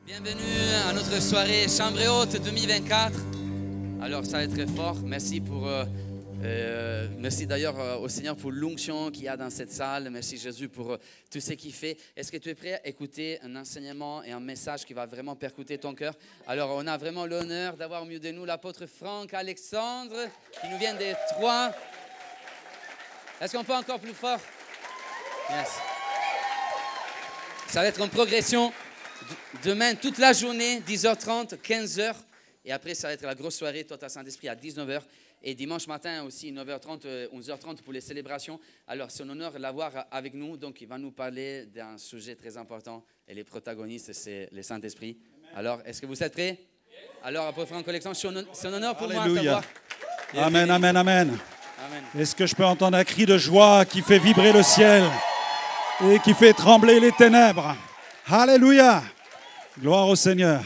Bienvenue à notre soirée Chambre Haute 2024. Alors ça va être très fort. Merci merci d'ailleurs au Seigneur pour l'onction qu'il y a dans cette salle. Merci Jésus pour tout ce qu'il fait. Est-ce que tu es prêt à écouter un enseignement et un message qui va vraiment percuter ton cœur? Alors on a vraiment l'honneur d'avoir au milieu de nous l'apôtre Franck Alexandre qui nous vient des Troyes. Est-ce qu'on peut encore plus fort? Yes. Ça va être en progression. Demain, toute la journée, 10h30, 15h. Et après, ça va être la grosse soirée, Total Saint-Esprit, à 19h. Et dimanche matin aussi, 9h30, 11h30 pour les célébrations. Alors, c'est un honneur de l'avoir avec nous. Donc, il va nous parler d'un sujet très important. Et les protagonistes, c'est le Saint-Esprit. Alors, est-ce que vous êtes prêts? Alors, apôtre Franck Alexandre, c'est un honneur pour moi de t'avoir. Amen, amen, amen. Amen. Est-ce que je peux entendre un cri de joie qui fait vibrer le ciel et qui fait trembler les ténèbres? Alléluia! Gloire au Seigneur.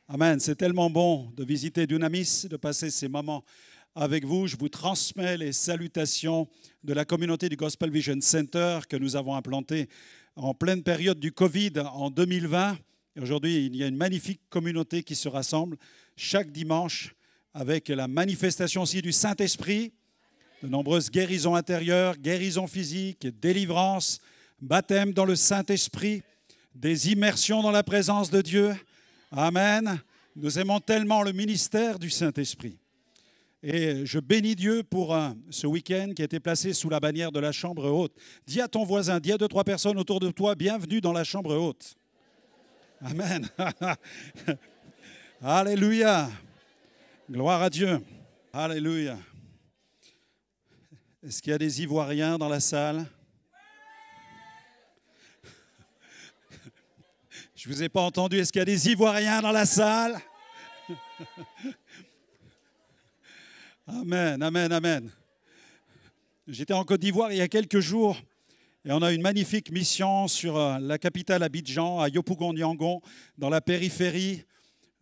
Amen. C'est tellement bon de visiter Dunamis, de passer ces moments avec vous. Je vous transmets les salutations de la communauté du Gospel Vision Center que nous avons implanté en pleine période du Covid en 2020. Et aujourd'hui, il y a une magnifique communauté qui se rassemble chaque dimanche avec la manifestation aussi du Saint-Esprit, de nombreuses guérisons intérieures, guérisons physiques, délivrances, baptême dans le Saint-Esprit, des immersions dans la présence de Dieu. Amen. Nous aimons tellement le ministère du Saint-Esprit. Et je bénis Dieu pour ce week-end qui a été placé sous la bannière de la chambre haute. Dis à ton voisin, dis à 2-3 personnes autour de toi, bienvenue dans la chambre haute. Amen. Alléluia. Gloire à Dieu. Alléluia. Est-ce qu'il y a des Ivoiriens dans la salle? Je ne vous ai pas entendu. Est-ce qu'il y a des Ivoiriens dans la salle? Amen, amen, amen. J'étais en Côte d'Ivoire il y a quelques jours et on a une magnifique mission sur la capitale Abidjan, à Yopougon-Niangon, dans la périphérie,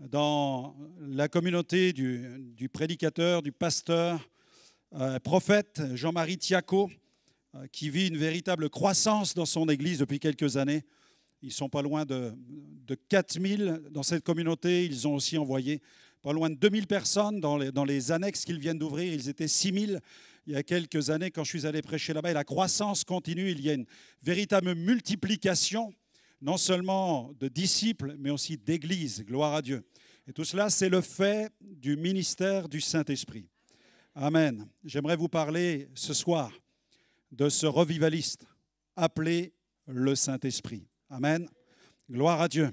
dans la communauté du prédicateur, du pasteur, prophète Jean-Marie Tiako, qui vit une véritable croissance dans son église depuis quelques années. Ils sont pas loin de 4000 dans cette communauté. Ils ont aussi envoyé pas loin de 2000 personnes dans les annexes qu'ils viennent d'ouvrir. Ils étaient 6000 il y a quelques années quand je suis allé prêcher là-bas. Et la croissance continue. Il y a une véritable multiplication, non seulement de disciples, mais aussi d'églises. Gloire à Dieu. Et tout cela, c'est le fait du ministère du Saint-Esprit. Amen. J'aimerais vous parler ce soir de ce revivaliste appelé le Saint-Esprit. Amen. Gloire à Dieu.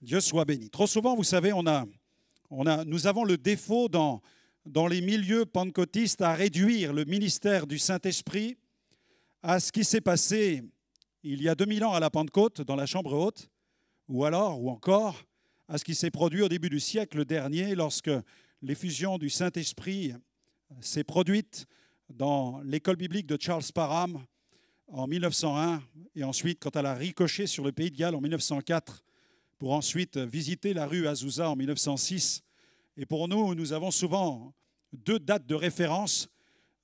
Dieu soit béni. Trop souvent, vous savez, nous avons le défaut dans les milieux pentecôtistes à réduire le ministère du Saint-Esprit à ce qui s'est passé il y a 2000 ans à la Pentecôte, dans la chambre haute, ou encore, à ce qui s'est produit au début du siècle dernier, lorsque l'effusion du Saint-Esprit s'est produite dans l'école biblique de Charles Parham en 1901, et ensuite quand elle a ricoché sur le pays de Galles en 1904, pour ensuite visiter la rue Azusa en 1906. Et pour nous, nous avons souvent 2 dates de référence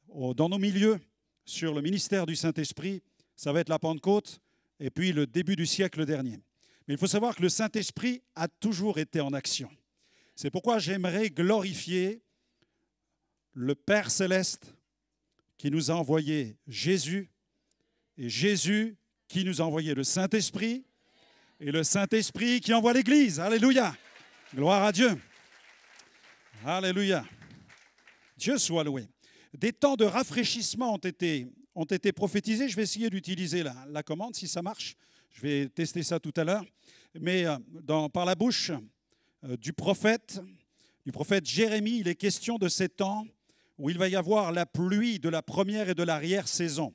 dans nos milieux sur le ministère du Saint-Esprit. Ça va être la Pentecôte et puis le début du siècle dernier. Mais il faut savoir que le Saint-Esprit a toujours été en action. C'est pourquoi j'aimerais glorifier le Père Céleste qui nous a envoyé Jésus, et Jésus qui nous a envoyé le Saint-Esprit, et le Saint-Esprit qui envoie l'Église. Alléluia. Gloire à Dieu. Alléluia. Dieu soit loué. Des temps de rafraîchissement ont été prophétisés. Je vais essayer d'utiliser la commande, si ça marche. Je vais tester ça tout à l'heure. Mais par la bouche du prophète Jérémie, il est question de ces temps où il va y avoir la pluie de la première et de l'arrière-saison.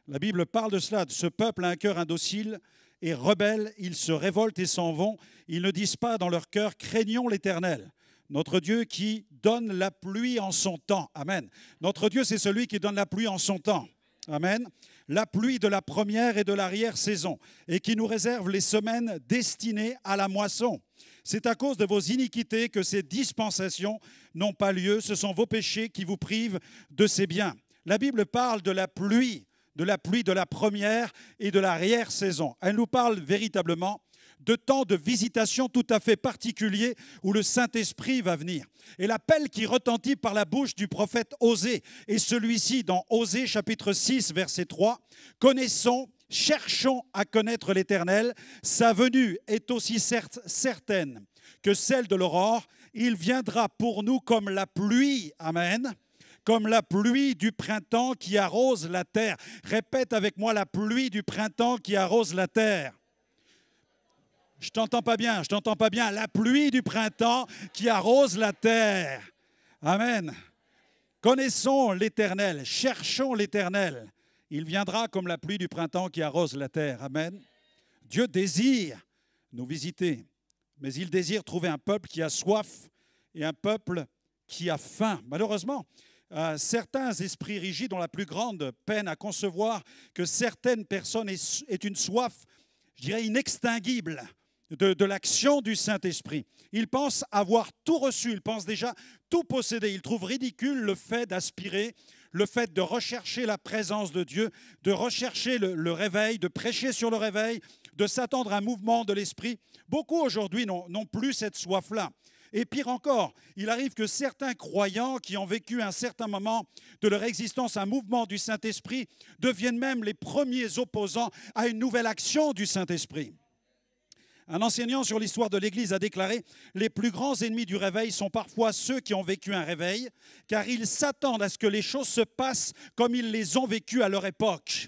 La Bible parle de cela, de ce peuple a un cœur indocile et rebelle, ils se révoltent et s'en vont. Ils ne disent pas dans leur cœur, craignons l'Éternel, notre Dieu qui donne la pluie en son temps. Amen. Notre Dieu, c'est celui qui donne la pluie en son temps. Amen. La pluie de la première et de l'arrière-saison et qui nous réserve les semaines destinées à la moisson. C'est à cause de vos iniquités que ces dispensations n'ont pas lieu. Ce sont vos péchés qui vous privent de ces biens. La Bible parle de la pluie de la première et de l'arrière-saison. Elle nous parle véritablement de temps de visitation tout à fait particulier où le Saint-Esprit va venir. Et l'appel qui retentit par la bouche du prophète Osée est celui-ci dans Osée chapitre 6 verset 3. « Connaissons, cherchons à connaître l'Éternel, sa venue est aussi certaine que celle de l'aurore, il viendra pour nous comme la pluie. » Amen. Comme la pluie du printemps qui arrose la terre. Répète avec moi, la pluie du printemps qui arrose la terre. Je t'entends pas bien, je t'entends pas bien. La pluie du printemps qui arrose la terre. Amen. Connaissons l'Éternel, cherchons l'Éternel. Il viendra comme la pluie du printemps qui arrose la terre. Amen. Dieu désire nous visiter, mais il désire trouver un peuple qui a soif et un peuple qui a faim. Malheureusement, certains esprits rigides ont la plus grande peine à concevoir que certaines personnes aient une soif, je dirais, inextinguible de l'action du Saint-Esprit. Ils pensent avoir tout reçu, ils pensent déjà tout posséder. Ils trouvent ridicule le fait d'aspirer, le fait de rechercher la présence de Dieu, de rechercher le réveil, de prêcher sur le réveil, de s'attendre à un mouvement de l'Esprit. Beaucoup aujourd'hui n'ont plus cette soif-là. Et pire encore, il arrive que certains croyants qui ont vécu un certain moment de leur existence un mouvement du Saint-Esprit deviennent même les premiers opposants à une nouvelle action du Saint-Esprit. Un enseignant sur l'histoire de l'Église a déclaré « Les plus grands ennemis du réveil sont parfois ceux qui ont vécu un réveil, car ils s'attendent à ce que les choses se passent comme ils les ont vécues à leur époque. »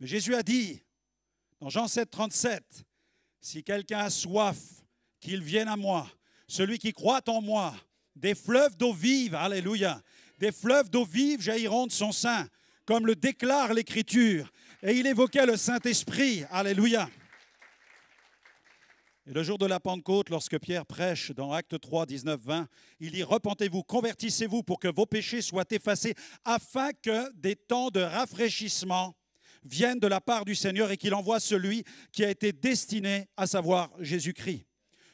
Mais Jésus a dit, dans Jean 7, 37, « Si quelqu'un a soif, qu'il vienne à moi. Celui qui croit en moi, des fleuves d'eau vive, alléluia, des fleuves d'eau vive jailliront de son sein, comme le déclare l'Écriture. » Et il évoquait le Saint-Esprit, alléluia. Et le jour de la Pentecôte, lorsque Pierre prêche dans Actes 3, 19, 20, il dit « Repentez-vous, convertissez-vous pour que vos péchés soient effacés, afin que des temps de rafraîchissement viennent de la part du Seigneur et qu'il envoie celui qui a été destiné, à savoir Jésus-Christ. »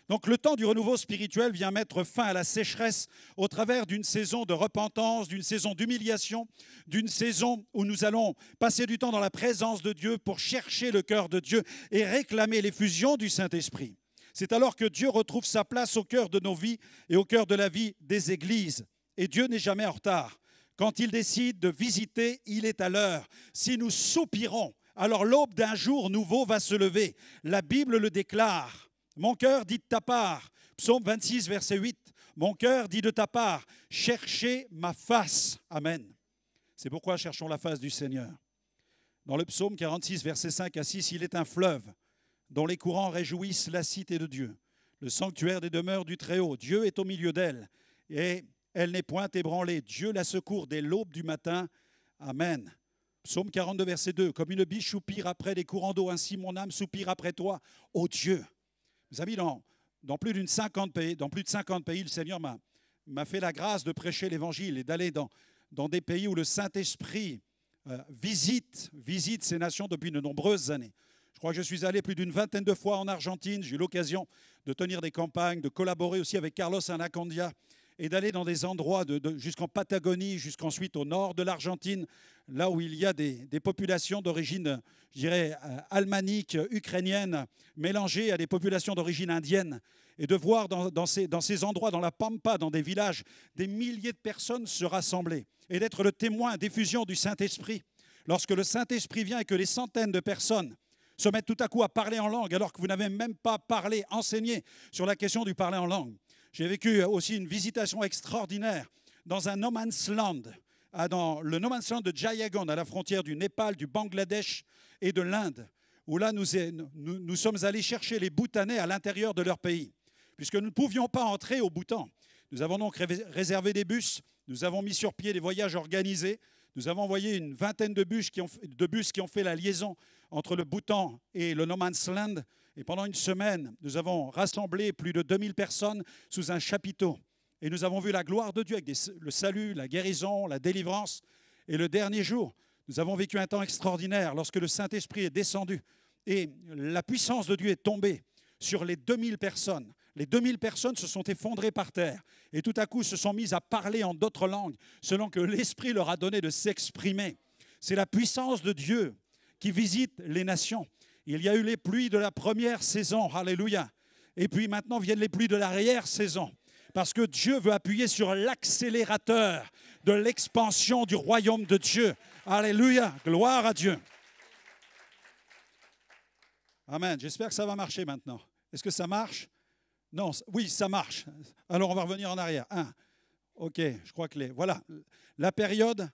Donc le temps du renouveau spirituel vient mettre fin à la sécheresse au travers d'une saison de repentance, d'une saison d'humiliation, d'une saison où nous allons passer du temps dans la présence de Dieu pour chercher le cœur de Dieu et réclamer l'effusion du Saint-Esprit. C'est alors que Dieu retrouve sa place au cœur de nos vies et au cœur de la vie des églises. Et Dieu n'est jamais en retard. Quand il décide de visiter, il est à l'heure. Si nous soupirons, alors l'aube d'un jour nouveau va se lever. La Bible le déclare. Mon cœur dit de ta part, psaume 26, verset 8, mon cœur dit de ta part, cherchez ma face. Amen. C'est pourquoi cherchons la face du Seigneur. Dans le psaume 46, verset 5 à 6, il est un fleuve dont les courants réjouissent la cité de Dieu, le sanctuaire des demeures du Très-Haut. Dieu est au milieu d'elle et elle n'est point ébranlée. Dieu la secourt dès l'aube du matin. Amen. Psaume 42, verset 2, comme une biche soupire après des courants d'eau, ainsi mon âme soupire après toi, ô Dieu. Mes amis, dans plus de 50 pays, le Seigneur m'a fait la grâce de prêcher l'Évangile et d'aller dans des pays où le Saint-Esprit visite ces nations depuis de nombreuses années. Je crois que je suis allé plus d'une vingtaine de fois en Argentine. J'ai eu l'occasion de tenir des campagnes, de collaborer aussi avec Carlos Anacondia et d'aller dans des endroits jusqu'en Patagonie, jusqu'ensuite au nord de l'Argentine, là où il y a des populations d'origine, je dirais, almanique, ukrainienne, mélangées à des populations d'origine indienne, et de voir dans ces endroits, dans la Pampa, dans des villages, des milliers de personnes se rassembler, et d'être le témoin d'effusion du Saint-Esprit. Lorsque le Saint-Esprit vient et que des centaines de personnes se mettent tout à coup à parler en langue, alors que vous n'avez même pas parlé, enseigné sur la question du parler en langue. J'ai vécu aussi une visitation extraordinaire dans un no man's land, dans le no man's land de Jayagon, à la frontière du Népal, du Bangladesh et de l'Inde, où là nous sommes allés chercher les Bhoutanais à l'intérieur de leur pays, puisque nous ne pouvions pas entrer au Bhoutan. Nous avons donc réservé des bus, nous avons mis sur pied des voyages organisés, nous avons envoyé une vingtaine de bus qui ont fait la liaison entre le Bhoutan et le no man's land. Et pendant une semaine, nous avons rassemblé plus de 2000 personnes sous un chapiteau. Et nous avons vu la gloire de Dieu avec le salut, la guérison, la délivrance. Et le dernier jour, nous avons vécu un temps extraordinaire lorsque le Saint-Esprit est descendu. Et la puissance de Dieu est tombée sur les 2000 personnes. Les 2000 personnes se sont effondrées par terre. Et tout à coup, se sont mises à parler en d'autres langues, selon que l'Esprit leur a donné de s'exprimer. C'est la puissance de Dieu qui visite les nations. Il y a eu les pluies de la première saison, alléluia. Et puis maintenant viennent les pluies de l'arrière-saison. Parce que Dieu veut appuyer sur l'accélérateur de l'expansion du royaume de Dieu. Alléluia, gloire à Dieu. Amen, j'espère que ça va marcher maintenant. Est-ce que ça marche? Non, oui, ça marche. Alors on va revenir en arrière. Ok, je crois que voilà, la période,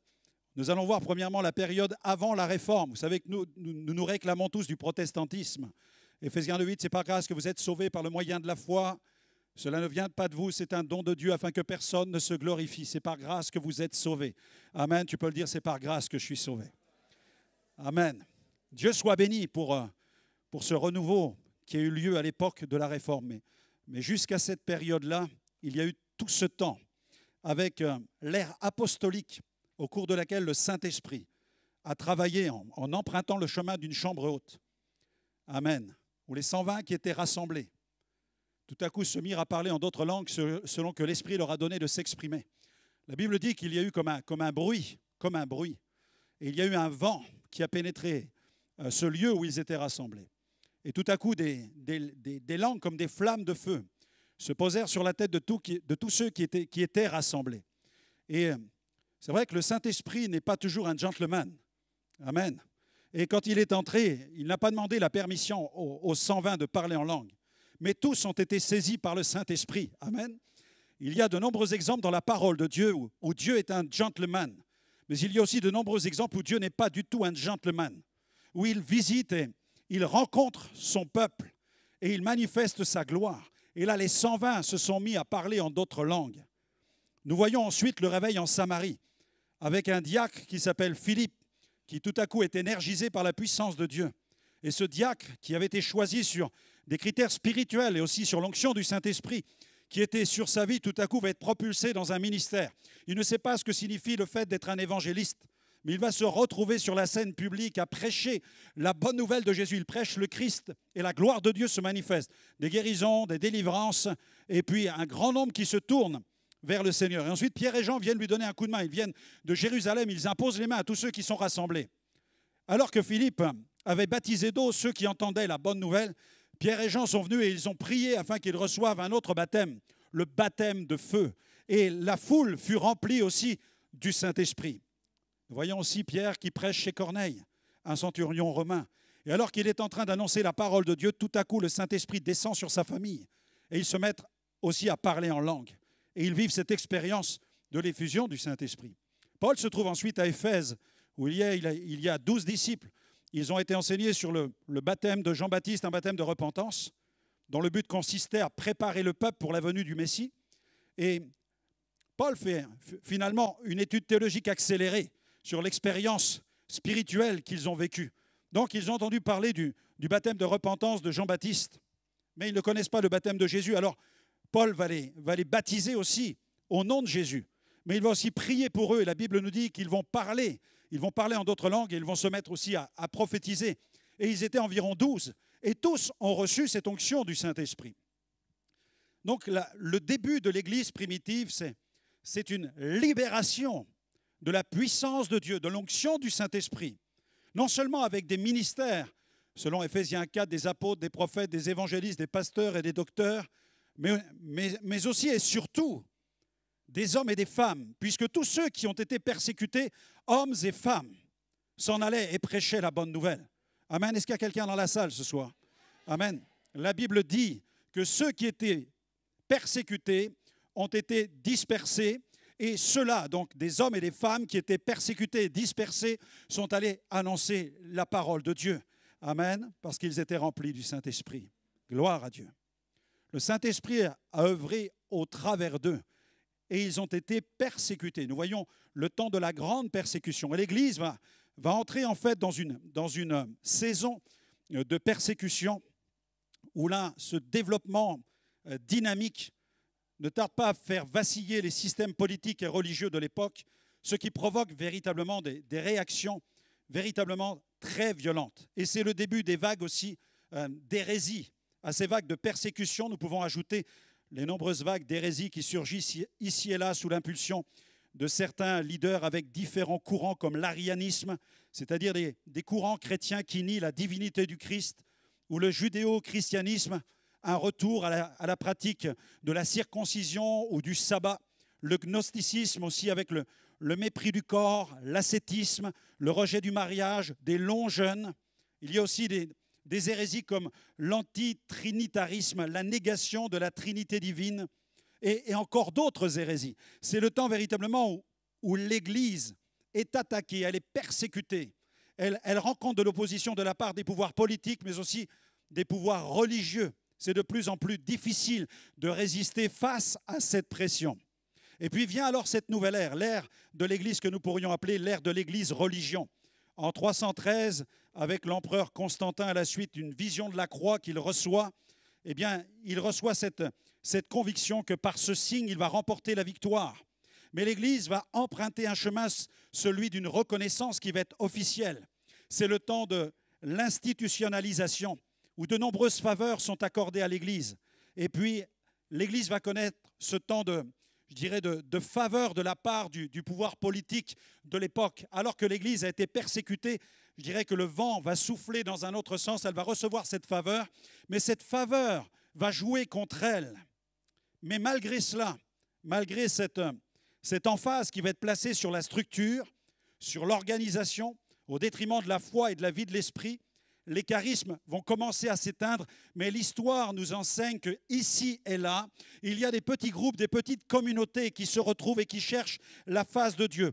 nous allons voir premièrement la période avant la réforme. Vous savez que nous réclamons tous du protestantisme. Éphésiens 2:8, c'est par grâce que vous êtes sauvés par le moyen de la foi. Cela ne vient pas de vous, c'est un don de Dieu afin que personne ne se glorifie. C'est par grâce que vous êtes sauvés. Amen, tu peux le dire, c'est par grâce que je suis sauvé. Amen. Dieu soit béni pour ce renouveau qui a eu lieu à l'époque de la réforme. Mais jusqu'à cette période-là, il y a eu tout ce temps avec l'ère apostolique au cours de laquelle le Saint-Esprit a travaillé en empruntant le chemin d'une chambre haute. Amen. Où les 120 qui étaient rassemblés, tout à coup se mirent à parler en d'autres langues selon que l'Esprit leur a donné de s'exprimer. La Bible dit qu'il y a eu comme un bruit. Et il y a eu un vent qui a pénétré ce lieu où ils étaient rassemblés. Et tout à coup, des langues comme des flammes de feu se posèrent sur la tête de tous ceux qui étaient rassemblés. Et c'est vrai que le Saint-Esprit n'est pas toujours un gentleman. Amen. Et quand il est entré, il n'a pas demandé la permission aux 120 de parler en langue. Mais tous ont été saisis par le Saint-Esprit. Amen. Il y a de nombreux exemples dans la parole de Dieu où Dieu est un gentleman. Mais il y a aussi de nombreux exemples où Dieu n'est pas du tout un gentleman. Où il visite et il rencontre son peuple et il manifeste sa gloire. Et là, les 120 se sont mis à parler en d'autres langues. Nous voyons ensuite le réveil en Samarie avec un diacre qui s'appelle Philippe, qui tout à coup est énergisé par la puissance de Dieu. Et ce diacre, qui avait été choisi sur des critères spirituels et aussi sur l'onction du Saint-Esprit, qui était sur sa vie, tout à coup va être propulsé dans un ministère. Il ne sait pas ce que signifie le fait d'être un évangéliste, mais il va se retrouver sur la scène publique à prêcher la bonne nouvelle de Jésus. Il prêche le Christ et la gloire de Dieu se manifeste. Des guérisons, des délivrances, et puis un grand nombre qui se tournent vers le Seigneur. Et ensuite, Pierre et Jean viennent lui donner un coup de main. Ils viennent de Jérusalem, ils imposent les mains à tous ceux qui sont rassemblés. Alors que Philippe avait baptisé d'eau ceux qui entendaient la bonne nouvelle, Pierre et Jean sont venus et ils ont prié afin qu'ils reçoivent un autre baptême, le baptême de feu. Et la foule fut remplie aussi du Saint-Esprit. Nous voyons aussi Pierre qui prêche chez Corneille, un centurion romain. Et alors qu'il est en train d'annoncer la parole de Dieu, tout à coup, le Saint-Esprit descend sur sa famille. Et ils se mettent aussi à parler en langue. Et ils vivent cette expérience de l'effusion du Saint-Esprit. Paul se trouve ensuite à Éphèse, où il y a 12 disciples. Ils ont été enseignés sur le baptême de Jean-Baptiste, un baptême de repentance, dont le but consistait à préparer le peuple pour la venue du Messie. Et Paul fait finalement une étude théologique accélérée sur l'expérience spirituelle qu'ils ont vécue. Donc ils ont entendu parler du baptême de repentance de Jean-Baptiste, mais ils ne connaissent pas le baptême de Jésus. Alors Paul va les baptiser aussi au nom de Jésus. Mais il va aussi prier pour eux. Et la Bible nous dit qu'ils vont parler. Ils vont parler en d'autres langues et ils vont se mettre aussi à prophétiser. Et ils étaient environ 12. Et tous ont reçu cette onction du Saint-Esprit. Donc le début de l'Église primitive, c'est une libération de la puissance de Dieu, de l'onction du Saint-Esprit. Non seulement avec des ministères, selon Éphésiens 4, des apôtres, des prophètes, des évangélistes, des pasteurs et des docteurs, mais aussi et surtout des hommes et des femmes, puisque tous ceux qui ont été persécutés, hommes et femmes, s'en allaient et prêchaient la bonne nouvelle. Amen. Est-ce qu'il y a quelqu'un dans la salle ce soir? Amen. La Bible dit que ceux qui étaient persécutés ont été dispersés, et ceux-là, donc des hommes et des femmes qui étaient persécutés et dispersés, sont allés annoncer la parole de Dieu. Amen. Parce qu'ils étaient remplis du Saint-Esprit. Gloire à Dieu. Le Saint-Esprit a œuvré au travers d'eux et ils ont été persécutés. Nous voyons le temps de la grande persécution. Et l'Église va entrer en fait dans une saison de persécution où là, ce développement dynamique ne tarde pas à faire vaciller les systèmes politiques et religieux de l'époque, ce qui provoque véritablement des réactions véritablement très violentes. Et c'est le début des vagues aussi d'hérésie. À ces vagues de persécution, nous pouvons ajouter les nombreuses vagues d'hérésie qui surgissent ici et là sous l'impulsion de certains leaders avec différents courants comme l'arianisme, c'est-à-dire des courants chrétiens qui nient la divinité du Christ, ou le judéo-christianisme, un retour à la pratique de la circoncision ou du sabbat, le gnosticisme aussi avec le mépris du corps, l'ascétisme, le rejet du mariage, des longs jeûnes. Il y a aussi des hérésies comme l'antitrinitarisme, la négation de la Trinité divine, et encore d'autres hérésies. C'est le temps véritablement où l'Église est attaquée, elle est persécutée. Elle rencontre de l'opposition de la part des pouvoirs politiques, mais aussi des pouvoirs religieux. C'est de plus en plus difficile de résister face à cette pression. Et puis vient alors cette nouvelle ère, l'ère de l'Église que nous pourrions appeler l'ère de l'Église-religion. En 313, avec l'empereur Constantin à la suite d'une vision de la croix qu'il reçoit, eh bien, il reçoit cette conviction que par ce signe, il va remporter la victoire. Mais l'Église va emprunter un chemin, celui d'une reconnaissance qui va être officielle. C'est le temps de l'institutionnalisation, où de nombreuses faveurs sont accordées à l'Église. Et puis, l'Église va connaître ce temps de faveur de la part du pouvoir politique de l'époque. Alors que l'Église a été persécutée, je dirais que le vent va souffler dans un autre sens, elle va recevoir cette faveur, mais cette faveur va jouer contre elle. Mais malgré cela, malgré cette emphase qui va être placée sur la structure, sur l'organisation, au détriment de la foi et de la vie de l'esprit, les charismes vont commencer à s'éteindre, mais l'histoire nous enseigne qu'ici et là, il y a des petits groupes, des petites communautés qui se retrouvent et qui cherchent la face de Dieu.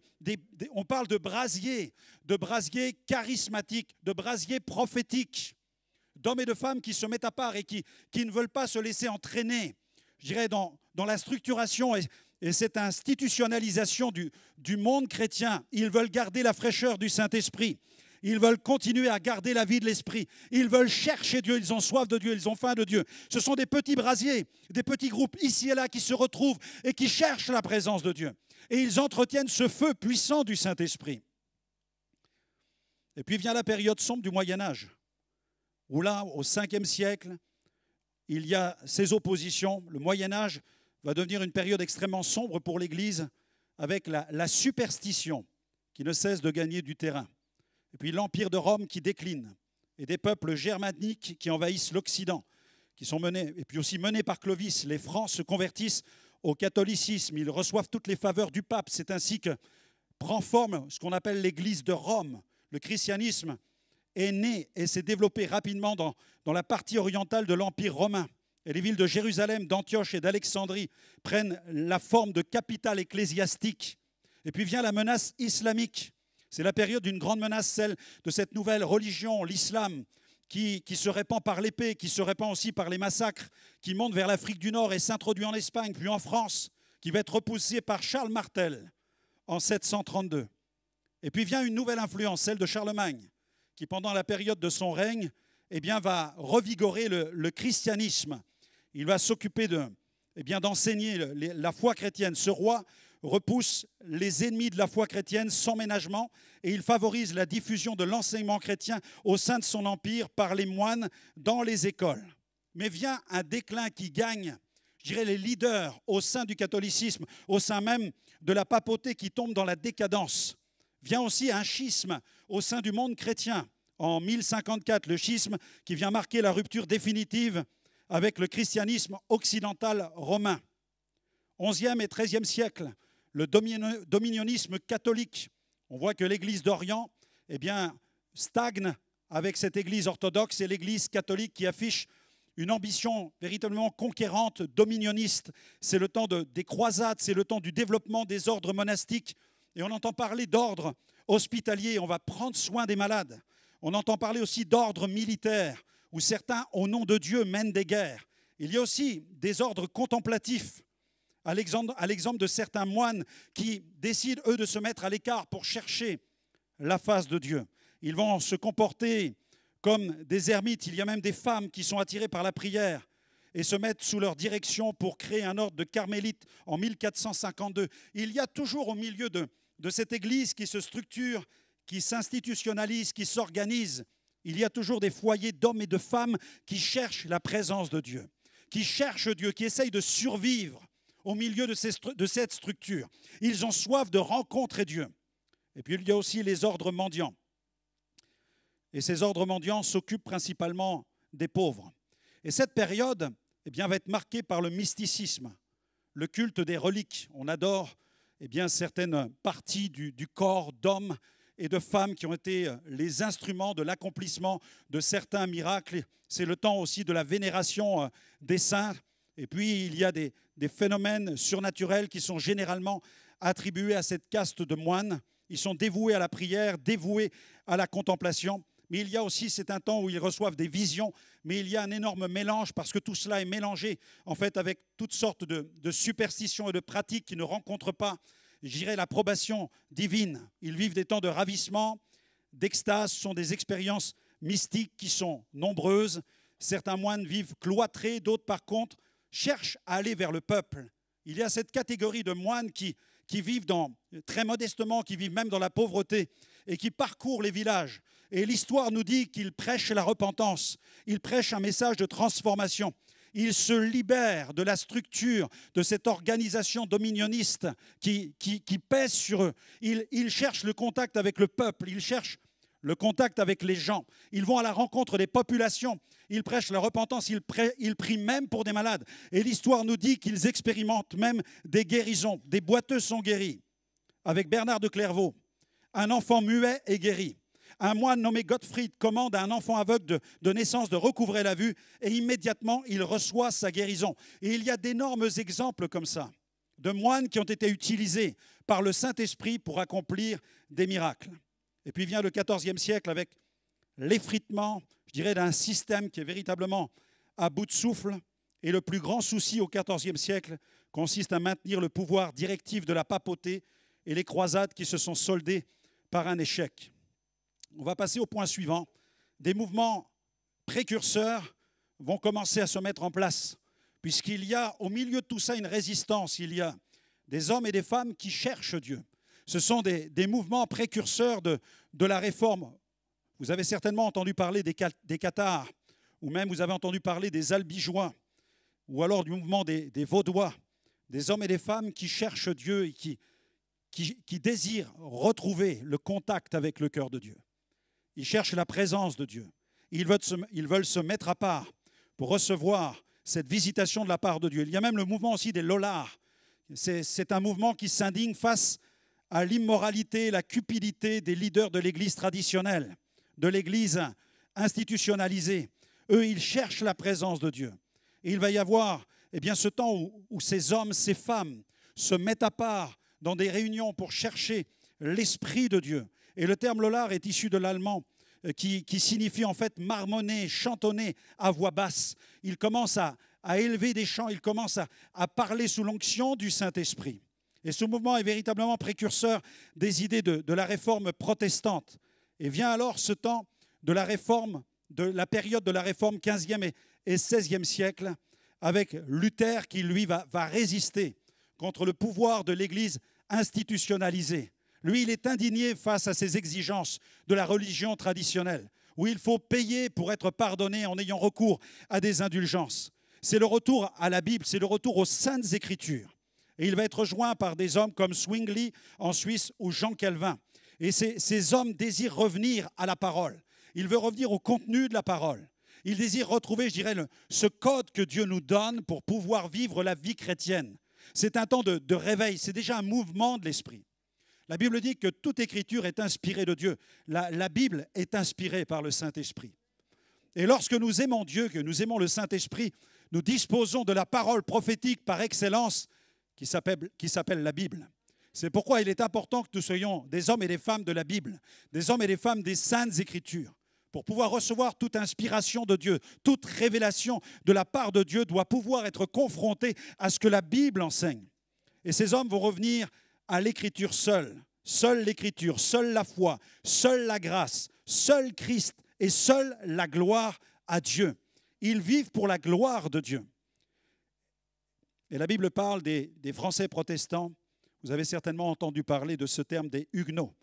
On parle de brasiers charismatiques, de brasiers prophétiques, d'hommes et de femmes qui se mettent à part et qui ne veulent pas se laisser entraîner, je dirais, dans la structuration et cette institutionnalisation du monde chrétien. Ils veulent garder la fraîcheur du Saint-Esprit. Ils veulent continuer à garder la vie de l'esprit. Ils veulent chercher Dieu, ils ont soif de Dieu, ils ont faim de Dieu. Ce sont des petits brasiers, des petits groupes ici et là qui se retrouvent et qui cherchent la présence de Dieu. Et ils entretiennent ce feu puissant du Saint-Esprit. Et puis vient la période sombre du Moyen-Âge, où là, au 5e siècle, il y a ces oppositions. Le Moyen-Âge va devenir une période extrêmement sombre pour l'Église, avec la superstition qui ne cesse de gagner du terrain. Et puis l'Empire de Rome qui décline, et des peuples germaniques qui envahissent l'Occident, qui sont menés, et puis aussi menés par Clovis. Les Francs se convertissent au catholicisme, ils reçoivent toutes les faveurs du pape. C'est ainsi que prend forme ce qu'on appelle l'Église de Rome. Le christianisme est né et s'est développé rapidement dans la partie orientale de l'Empire romain. Et les villes de Jérusalem, d'Antioche et d'Alexandrie prennent la forme de capitale ecclésiastique. Et puis vient la menace islamique. C'est la période d'une grande menace, celle de cette nouvelle religion, l'islam, qui se répand par l'épée, qui se répand aussi par les massacres, qui monte vers l'Afrique du Nord et s'introduit en Espagne, puis en France, qui va être repoussé par Charles Martel en 732. Et puis vient une nouvelle influence, celle de Charlemagne, qui pendant la période de son règne, eh bien, va revigorer le christianisme. Il va s'occuper d'enseigner la foi chrétienne. Ce roi repousse les ennemis de la foi chrétienne sans ménagement et il favorise la diffusion de l'enseignement chrétien au sein de son empire par les moines dans les écoles. Mais vient un déclin qui gagne, je dirais, les leaders au sein du catholicisme, au sein même de la papauté qui tombe dans la décadence. Vient aussi un schisme au sein du monde chrétien. En 1054, le schisme qui vient marquer la rupture définitive avec le christianisme occidental romain. 11e et 13e siècle, le dominionnisme catholique. On voit que l'Église d'Orient stagne avec cette Église orthodoxe et l'Église catholique qui affiche une ambition véritablement conquérante, dominionniste. C'est le temps des croisades, c'est le temps du développement des ordres monastiques. Et on entend parler d'ordre hospitalier, on va prendre soin des malades. On entend parler aussi d'ordre militaire, où certains, au nom de Dieu, mènent des guerres. Il y a aussi des ordres contemplatifs, à l'exemple de certains moines qui décident, eux, de se mettre à l'écart pour chercher la face de Dieu. Ils vont se comporter comme des ermites. Il y a même des femmes qui sont attirées par la prière et se mettent sous leur direction pour créer un ordre de carmélites en 1452. Il y a toujours au milieu de cette Église qui se structure, qui s'institutionnalise, qui s'organise, il y a toujours des foyers d'hommes et de femmes qui cherchent la présence de Dieu, qui cherchent Dieu, qui essayent de survivre au milieu de cette structure. Ils ont soif de rencontrer Dieu. Et puis il y a aussi les ordres mendiants. Et ces ordres mendiants s'occupent principalement des pauvres. Et cette période va être marquée par le mysticisme, le culte des reliques. On adore certaines parties du corps d'hommes et de femmes qui ont été les instruments de l'accomplissement de certains miracles. C'est le temps aussi de la vénération des saints. Et puis, il y a des phénomènes surnaturels qui sont généralement attribués à cette caste de moines. Ils sont dévoués à la prière, dévoués à la contemplation. Mais il y a aussi, c'est un temps où ils reçoivent des visions, mais il y a un énorme mélange parce que tout cela est mélangé en fait avec toutes sortes de superstitions et de pratiques qui ne rencontrent pas, je dirais, l'approbation divine. Ils vivent des temps de ravissement, d'extase, ce sont des expériences mystiques qui sont nombreuses. Certains moines vivent cloîtrés, d'autres par contre cherchent à aller vers le peuple. Il y a cette catégorie de moines qui vivent très modestement, qui vivent même dans la pauvreté et qui parcourent les villages. Et l'histoire nous dit qu'ils prêchent la repentance, ils prêchent un message de transformation. Ils se libèrent de la structure, de cette organisation dominioniste qui pèse sur eux. Ils cherchent le contact avec le peuple, ils cherchent le contact avec les gens. Ils vont à la rencontre des populations, ils prêchent la repentance, ils prient même pour des malades. Et l'histoire nous dit qu'ils expérimentent même des guérisons. Des boiteux sont guéris. Avec Bernard de Clairvaux, un enfant muet est guéri. Un moine nommé Gottfried commande à un enfant aveugle de naissance de recouvrer la vue et immédiatement, il reçoit sa guérison. Et il y a d'énormes exemples comme ça, de moines qui ont été utilisés par le Saint-Esprit pour accomplir des miracles. Et puis vient le XIVe siècle avec l'effritement, je dirais, d'un système qui est véritablement à bout de souffle. Et le plus grand souci au XIVe siècle consiste à maintenir le pouvoir directif de la papauté et les croisades qui se sont soldées par un échec. On va passer au point suivant. Des mouvements précurseurs vont commencer à se mettre en place, puisqu'il y a au milieu de tout ça une résistance. Il y a des hommes et des femmes qui cherchent Dieu. Ce sont des mouvements précurseurs de la réforme. Vous avez certainement entendu parler des Cathares, ou même vous avez entendu parler des Albigeois, ou alors du mouvement des Vaudois, des hommes et des femmes qui cherchent Dieu et qui désirent retrouver le contact avec le cœur de Dieu. Ils cherchent la présence de Dieu. Ils veulent se mettre à part pour recevoir cette visitation de la part de Dieu. Il y a même le mouvement aussi des Lollards. C'est un mouvement qui s'indigne face à l'immoralité, la cupidité des leaders de l'Église traditionnelle, de l'Église institutionnalisée. Eux, ils cherchent la présence de Dieu. Et il va y avoir ce temps où ces hommes, ces femmes se mettent à part dans des réunions pour chercher l'Esprit de Dieu. Et le terme Lollard est issu de l'allemand qui signifie en fait marmonner, chantonner à voix basse. Il commence à élever des chants, il commence à parler sous l'onction du Saint-Esprit. Et ce mouvement est véritablement précurseur des idées de la réforme protestante. Et vient alors ce temps de la réforme, de la période de la réforme 15e et 16e siècle, avec Luther qui, lui, va résister contre le pouvoir de l'Église institutionnalisée. Lui, il est indigné face à ces exigences de la religion traditionnelle, où il faut payer pour être pardonné en ayant recours à des indulgences. C'est le retour à la Bible, c'est le retour aux Saintes Écritures. Et il va être rejoint par des hommes comme Zwingli en Suisse ou Jean Calvin. Et ces hommes désirent revenir à la parole. Ils veulent revenir au contenu de la parole. Ils désirent retrouver, je dirais, ce code que Dieu nous donne pour pouvoir vivre la vie chrétienne. C'est un temps de réveil, c'est déjà un mouvement de l'esprit. La Bible dit que toute écriture est inspirée de Dieu. La Bible est inspirée par le Saint-Esprit. Et lorsque nous aimons Dieu, que nous aimons le Saint-Esprit, nous disposons de la parole prophétique par excellence qui s'appelle la Bible. C'est pourquoi il est important que nous soyons des hommes et des femmes de la Bible, des hommes et des femmes des Saintes Écritures. Pour pouvoir recevoir toute inspiration de Dieu, toute révélation de la part de Dieu doit pouvoir être confrontée à ce que la Bible enseigne. Et ces hommes vont revenir à l'écriture seule. Seule l'écriture, seule la foi, seule la grâce, seul Christ et seule la gloire à Dieu. Ils vivent pour la gloire de Dieu. Et la Bible parle des Français protestants. Vous avez certainement entendu parler de ce terme des Huguenots.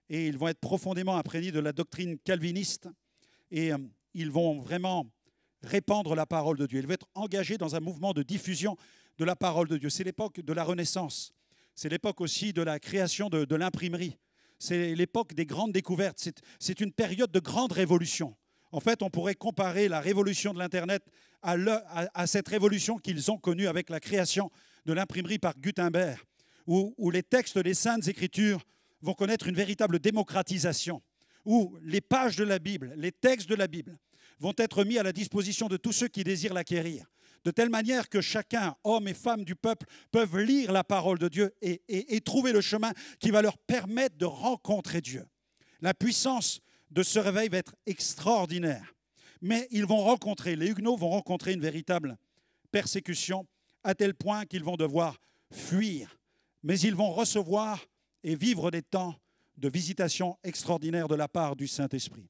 Et ils vont être profondément imprégnés de la doctrine calviniste. Et ils vont vraiment répandre la parole de Dieu. Ils vont être engagés dans un mouvement de diffusion de la parole de Dieu. C'est l'époque de la Renaissance. C'est l'époque aussi de la création de l'imprimerie. C'est l'époque des grandes découvertes. C'est une période de grande révolution. En fait, on pourrait comparer la révolution de l'Internet à cette révolution qu'ils ont connue avec la création de l'imprimerie par Gutenberg, où les textes des Saintes Écritures vont connaître une véritable démocratisation, où les pages de la Bible, les textes de la Bible, vont être mis à la disposition de tous ceux qui désirent l'acquérir, de telle manière que chacun, homme et femme du peuple, peuvent lire la parole de Dieu et trouver le chemin qui va leur permettre de rencontrer Dieu. La puissance de ce réveil va être extraordinaire. Mais ils vont rencontrer, les Huguenots vont rencontrer une véritable persécution à tel point qu'ils vont devoir fuir. Mais ils vont recevoir et vivre des temps de visitation extraordinaire de la part du Saint-Esprit.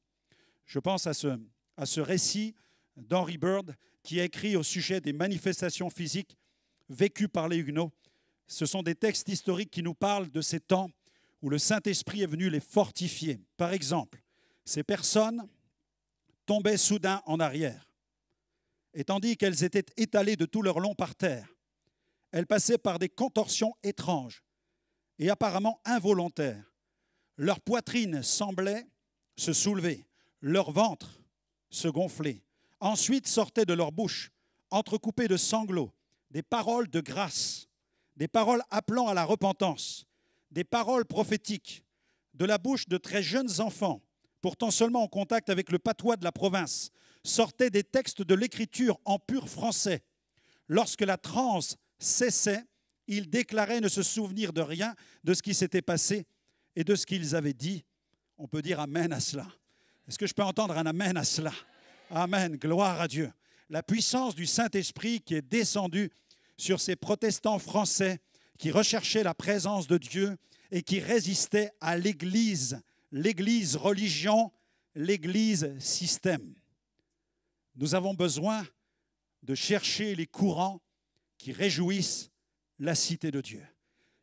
Je pense à ce récit d'Henry Bird qui a écrit au sujet des manifestations physiques vécues par les Huguenots. Ce sont des textes historiques qui nous parlent de ces temps où le Saint-Esprit est venu les fortifier. Par exemple, ces personnes tombaient soudain en arrière, et tandis qu'elles étaient étalées de tout leur long par terre, elles passaient par des contorsions étranges et apparemment involontaires. Leur poitrine semblait se soulever, leur ventre se gonfler. Ensuite sortaient de leur bouche, entrecoupées de sanglots, des paroles de grâce, des paroles appelant à la repentance, des paroles prophétiques, de la bouche de très jeunes enfants, pourtant seulement en contact avec le patois de la province, sortaient des textes de l'Écriture en pur français. Lorsque la transe cessait, ils déclaraient ne se souvenir de rien de ce qui s'était passé et de ce qu'ils avaient dit. On peut dire amen à cela. Est-ce que je peux entendre un amen à cela? Amen, gloire à Dieu. La puissance du Saint-Esprit qui est descendue sur ces protestants français qui recherchaient la présence de Dieu et qui résistaient à l'Église, l'Église religion, l'Église système. Nous avons besoin de chercher les courants qui réjouissent la cité de Dieu.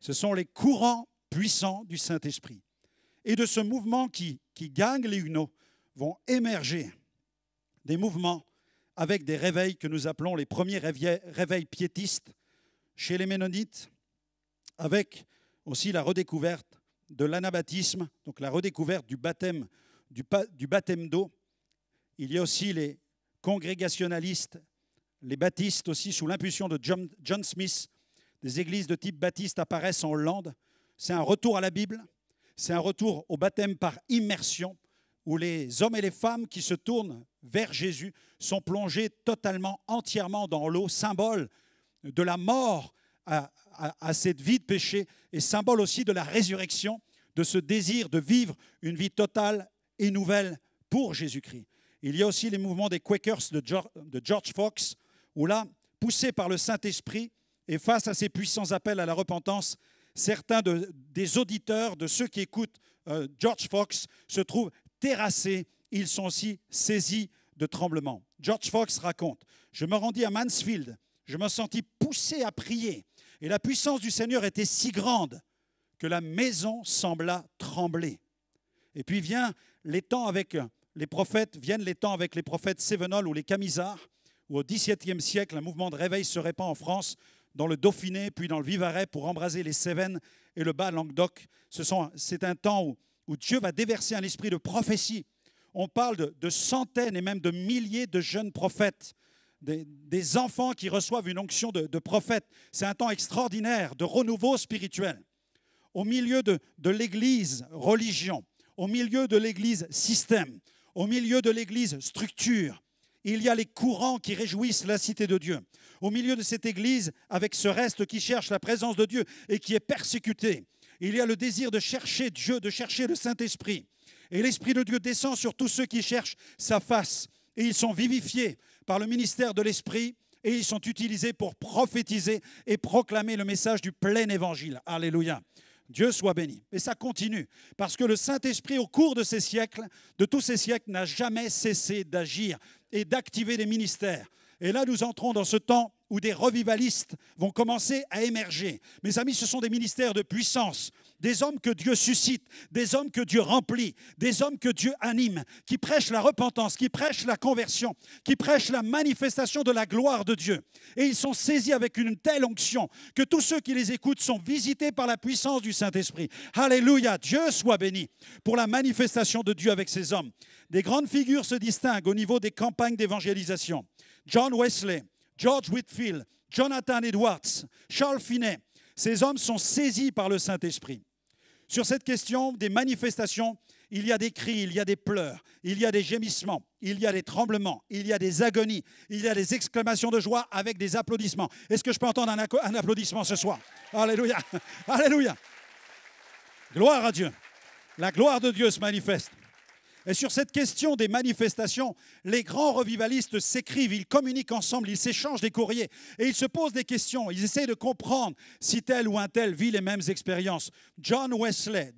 Ce sont les courants puissants du Saint-Esprit. Et de ce mouvement qui gagne les Huguenots vont émerger des mouvements avec des réveils que nous appelons les premiers réveils piétistes chez les Ménonites, avec aussi la redécouverte de l'anabaptisme, donc la redécouverte du baptême d'eau. Il y a aussi les congrégationalistes, les baptistes aussi, sous l'impulsion de John Smith. Des églises de type baptiste apparaissent en Hollande. C'est un retour à la Bible, c'est un retour au baptême par immersion, où les hommes et les femmes qui se tournent vers Jésus sont plongés totalement, entièrement dans l'eau, symbole de la mort à cette vie de péché et symbole aussi de la résurrection, de ce désir de vivre une vie totale et nouvelle pour Jésus-Christ. Il y a aussi les mouvements des Quakers de George Fox, où là, poussés par le Saint-Esprit et face à ces puissants appels à la repentance, certains des auditeurs, de ceux qui écoutent George Fox, se trouvent terrassés. Ils sont aussi saisis de tremblements. George Fox raconte « Je me rendis à Mansfield, je me sentis poussé à prier, et la puissance du Seigneur était si grande que la maison sembla trembler. Et puis viennent les temps avec les prophètes Sévenol ou les Camisards, où au XVIIe siècle, un mouvement de réveil se répand en France, dans le Dauphiné, puis dans le Vivarais, pour embraser les Cévennes et le Bas-Languedoc. C'est un temps où Dieu va déverser un esprit de prophétie. On parle de centaines et même de milliers de jeunes prophètes, des enfants qui reçoivent une onction de prophète. C'est un temps extraordinaire de renouveau spirituel. Au milieu de l'Église religion, au milieu de l'Église système, au milieu de l'Église structure, il y a les courants qui réjouissent la cité de Dieu. Au milieu de cette Église, avec ce reste qui cherche la présence de Dieu et qui est persécuté, il y a le désir de chercher Dieu, de chercher le Saint-Esprit. Et l'Esprit de Dieu descend sur tous ceux qui cherchent sa face. Et ils sont vivifiés par le ministère de l'Esprit et ils sont utilisés pour prophétiser et proclamer le message du plein évangile. Alléluia. Dieu soit béni. Et ça continue, parce que le Saint-Esprit, au cours de ces siècles, de tous ces siècles, n'a jamais cessé d'agir et d'activer des ministères. Et là, nous entrons dans ce temps où des revivalistes vont commencer à émerger. Mes amis, ce sont des ministères de puissance, des hommes que Dieu suscite, des hommes que Dieu remplit, des hommes que Dieu anime, qui prêchent la repentance, qui prêchent la conversion, qui prêchent la manifestation de la gloire de Dieu. Et ils sont saisis avec une telle onction que tous ceux qui les écoutent sont visités par la puissance du Saint-Esprit. Alléluia, Dieu soit béni pour la manifestation de Dieu avec ces hommes. Des grandes figures se distinguent au niveau des campagnes d'évangélisation. John Wesley, George Whitefield, Jonathan Edwards, Charles Finney. Ces hommes sont saisis par le Saint-Esprit. Sur cette question des manifestations, il y a des cris, il y a des pleurs, il y a des gémissements, il y a des tremblements, il y a des agonies, il y a des exclamations de joie avec des applaudissements. Est-ce que je peux entendre un applaudissement ce soir? Alléluia, alléluia. Gloire à Dieu. La gloire de Dieu se manifeste. Et sur cette question des manifestations, les grands revivalistes s'écrivent, ils communiquent ensemble, ils s'échangent des courriers et ils se posent des questions. Ils essayent de comprendre si tel ou un tel vit les mêmes expériences. John Wesley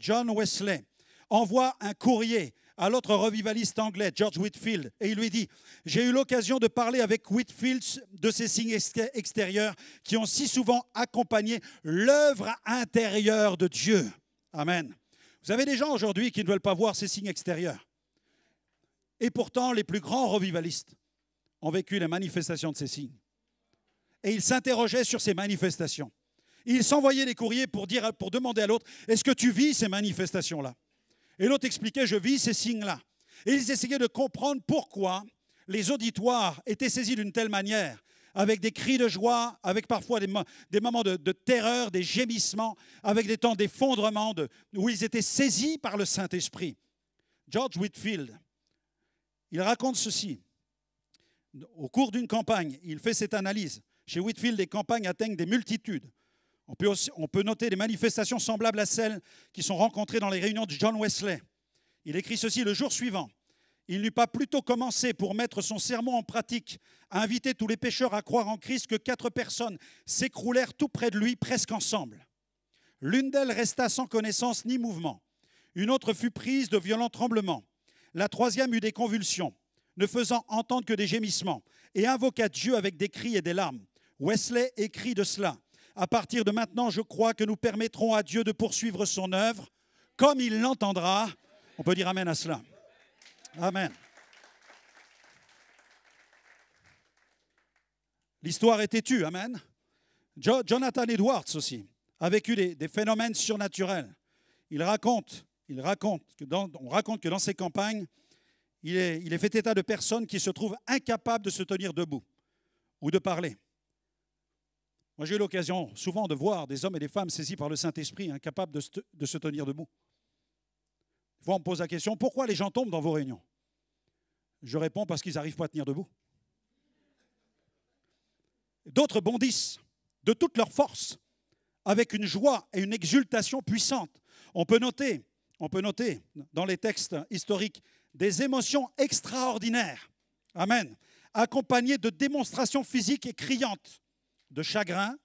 envoie un courrier à l'autre revivaliste anglais, George Whitefield, et il lui dit « J'ai eu l'occasion de parler avec Whitefield de ces signes extérieurs qui ont si souvent accompagné l'œuvre intérieure de Dieu. » Amen. Vous avez des gens aujourd'hui qui ne veulent pas voir ces signes extérieurs. Et pourtant, les plus grands revivalistes ont vécu les manifestations de ces signes. Et ils s'interrogeaient sur ces manifestations. Ils s'envoyaient des courriers pour demander à l'autre, est-ce que tu vis ces manifestations-là? Et l'autre expliquait, je vis ces signes-là. Et ils essayaient de comprendre pourquoi les auditoires étaient saisis d'une telle manière, avec des cris de joie, avec parfois des moments de terreur, des gémissements, avec des temps d'effondrement, où ils étaient saisis par le Saint-Esprit. George Whitefield, il raconte ceci. Au cours d'une campagne, il fait cette analyse. Chez Whitefield, les campagnes atteignent des multitudes. On peut noter des manifestations semblables à celles qui sont rencontrées dans les réunions de John Wesley. Il écrit ceci, le jour suivant. Il n'eut pas plutôt commencé pour mettre son sermon en pratique, à inviter tous les pécheurs à croire en Christ, que 4 personnes s'écroulèrent tout près de lui, presque ensemble. L'une d'elles resta sans connaissance ni mouvement. Une autre fut prise de violents tremblements. La troisième eut des convulsions, ne faisant entendre que des gémissements, et invoqua Dieu avec des cris et des larmes. Wesley écrit de cela. À partir de maintenant, je crois que nous permettrons à Dieu de poursuivre son œuvre, comme il l'entendra. On peut dire amen à cela. Amen. L'histoire est têtue, amen. Jonathan Edwards aussi a vécu des phénomènes surnaturels. On raconte que dans ces campagnes, il est fait état de personnes qui se trouvent incapables de se tenir debout ou de parler. Moi, j'ai eu l'occasion souvent de voir des hommes et des femmes saisis par le Saint-Esprit, incapables de se tenir debout. Des fois, on me pose la question, pourquoi les gens tombent dans vos réunions? Je réponds, parce qu'ils n'arrivent pas à tenir debout. D'autres bondissent de toute leur force, avec une joie et une exultation puissante. On peut noter dans les textes historiques des émotions extraordinaires, amen, accompagnées de démonstrations physiques et criantes, de chagrin,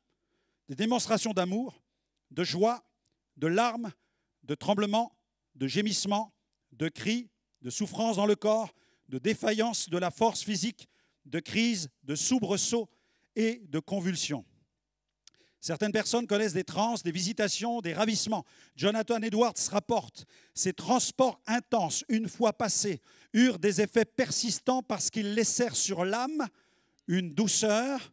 des démonstrations d'amour, de joie, de larmes, de tremblements, de gémissements, de cris, de souffrances dans le corps, de défaillance de la force physique, de crise, de soubresauts et de convulsions. Certaines personnes connaissent des transes, des visitations, des ravissements. Jonathan Edwards rapporte, ces transports intenses, une fois passés, eurent des effets persistants parce qu'ils laissèrent sur l'âme une douceur,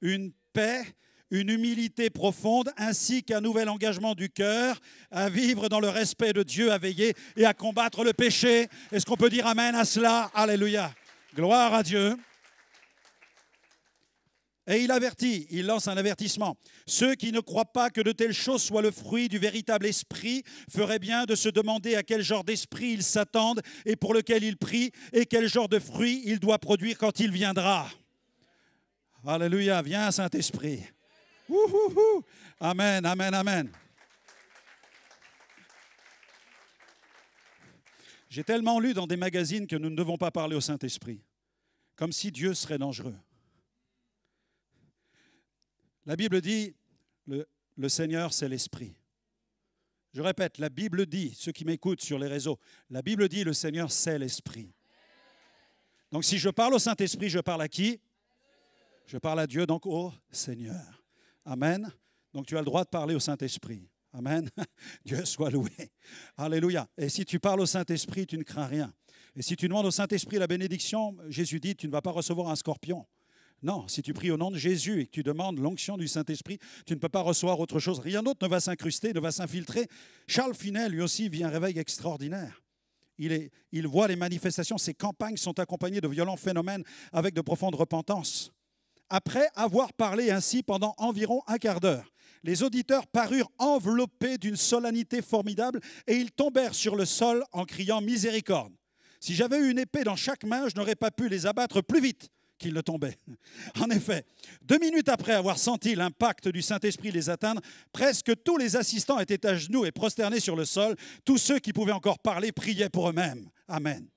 une paix, une humilité profonde, ainsi qu'un nouvel engagement du cœur à vivre dans le respect de Dieu, à veiller et à combattre le péché. Est-ce qu'on peut dire amen à cela? Alléluia. Gloire à Dieu. Et il lance un avertissement. Ceux qui ne croient pas que de telles choses soient le fruit du véritable esprit feraient bien de se demander à quel genre d'esprit ils s'attendent et pour lequel ils prient et quel genre de fruit il doit produire quand il viendra. Alléluia, viens Saint-Esprit. Ouhouhou. Amen, amen, amen. J'ai tellement lu dans des magazines que nous ne devons pas parler au Saint-Esprit, comme si Dieu serait dangereux. La Bible dit, le Seigneur, c'est l'Esprit. Je répète, la Bible dit, ceux qui m'écoutent sur les réseaux, la Bible dit, le Seigneur, c'est l'Esprit. Donc si je parle au Saint-Esprit, je parle à qui? Je parle à Dieu, donc au Seigneur. Amen. Donc tu as le droit de parler au Saint-Esprit. Amen. Dieu soit loué. Alléluia. Et si tu parles au Saint-Esprit, tu ne crains rien. Et si tu demandes au Saint-Esprit la bénédiction, Jésus dit, tu ne vas pas recevoir un scorpion. Non, si tu pries au nom de Jésus et que tu demandes l'onction du Saint-Esprit, tu ne peux pas recevoir autre chose. Rien d'autre ne va s'incruster, ne va s'infiltrer. Charles Finet, lui aussi, vit un réveil extraordinaire. Il voit les manifestations. Ses campagnes sont accompagnées de violents phénomènes avec de profondes repentances. Après avoir parlé ainsi pendant environ un quart d'heure, les auditeurs parurent enveloppés d'une solennité formidable et ils tombèrent sur le sol en criant « Miséricorde ». Si j'avais eu une épée dans chaque main, je n'aurais pas pu les abattre plus vite qu'ils ne tombaient. En effet, 2 minutes après avoir senti l'impact du Saint-Esprit les atteindre, presque tous les assistants étaient à genoux et prosternés sur le sol. Tous ceux qui pouvaient encore parler priaient pour eux-mêmes. Amen.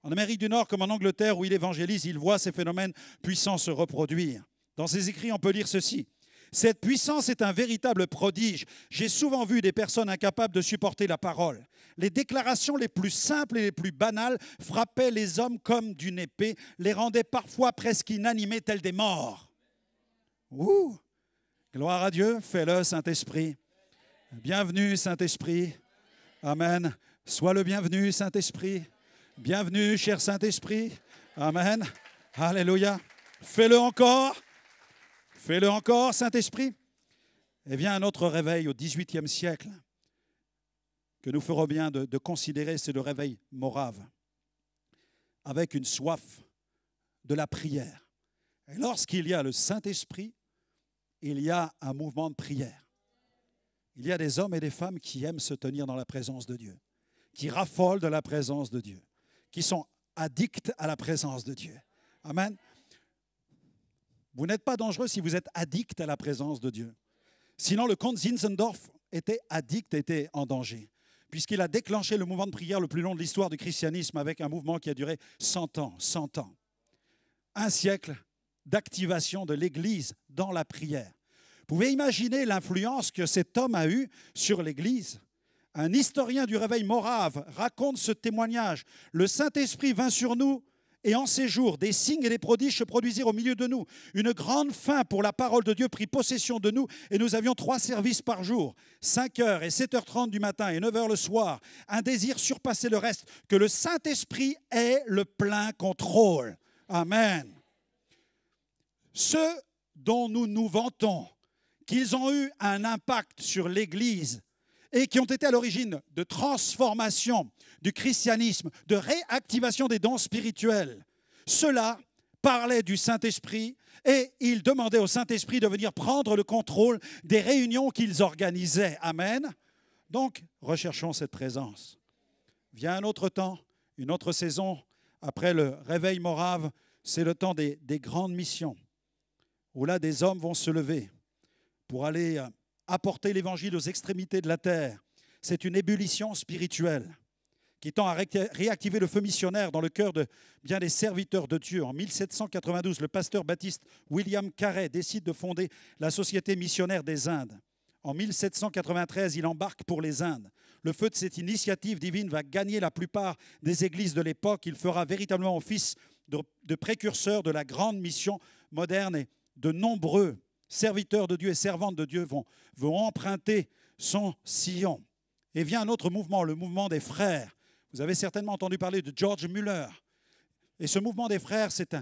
En Amérique du Nord comme en Angleterre où il évangélise, il voit ces phénomènes puissants se reproduire. Dans ses écrits, on peut lire ceci. Cette puissance est un véritable prodige. J'ai souvent vu des personnes incapables de supporter la parole. Les déclarations les plus simples et les plus banales frappaient les hommes comme d'une épée, les rendaient parfois presque inanimés tels des morts. Ouh! Gloire à Dieu, fais-le Saint-Esprit. Bienvenue Saint-Esprit. Amen. Sois le bienvenu Saint-Esprit. Bienvenue cher Saint-Esprit. Amen. Alléluia. Fais-le encore. Fais-le encore, Saint-Esprit. Et vient un autre réveil au XVIIIe siècle que nous ferons bien de considérer, c'est le réveil morave, avec une soif de la prière. Et lorsqu'il y a le Saint-Esprit, il y a un mouvement de prière. Il y a des hommes et des femmes qui aiment se tenir dans la présence de Dieu, qui raffolent de la présence de Dieu, qui sont addicts à la présence de Dieu. Amen. Vous n'êtes pas dangereux si vous êtes addict à la présence de Dieu. Sinon, le comte Zinzendorf était addict, était en danger, puisqu'il a déclenché le mouvement de prière le plus long de l'histoire du christianisme avec un mouvement qui a duré 100 ans. 100 ans. Un siècle d'activation de l'Église dans la prière. Vous pouvez imaginer l'influence que cet homme a eue sur l'Église. Un historien du réveil morave raconte ce témoignage. Le Saint-Esprit vint sur nous et en ces jours, des signes et des prodiges se produisirent au milieu de nous. Une grande faim pour la parole de Dieu prit possession de nous et nous avions 3 services par jour, 5h et 7h30 du matin et 9h le soir. Un désir surpassait le reste, que le Saint-Esprit ait le plein contrôle. Amen. Ceux dont nous nous vantons, qu'ils ont eu un impact sur l'Église et qui ont été à l'origine de transformation du christianisme, de réactivation des dons spirituels. Ceux-là parlaient du Saint-Esprit et ils demandaient au Saint-Esprit de venir prendre le contrôle des réunions qu'ils organisaient. Amen. Donc, recherchons cette présence. Vient un autre temps, une autre saison, après le réveil morave, c'est le temps des grandes missions, où là, des hommes vont se lever pour aller apporter l'Évangile aux extrémités de la terre. C'est une ébullition spirituelle qui tend à réactiver le feu missionnaire dans le cœur de bien des serviteurs de Dieu. En 1792, le pasteur baptiste William Carey décide de fonder la Société missionnaire des Indes. En 1793, il embarque pour les Indes. Le feu de cette initiative divine va gagner la plupart des églises de l'époque. Il fera véritablement office de précurseur de la grande mission moderne et de nombreux serviteurs de Dieu et servantes de Dieu vont emprunter son sillon. Et vient un autre mouvement, le mouvement des frères. Vous avez certainement entendu parler de George Muller. Et ce mouvement des frères, c'est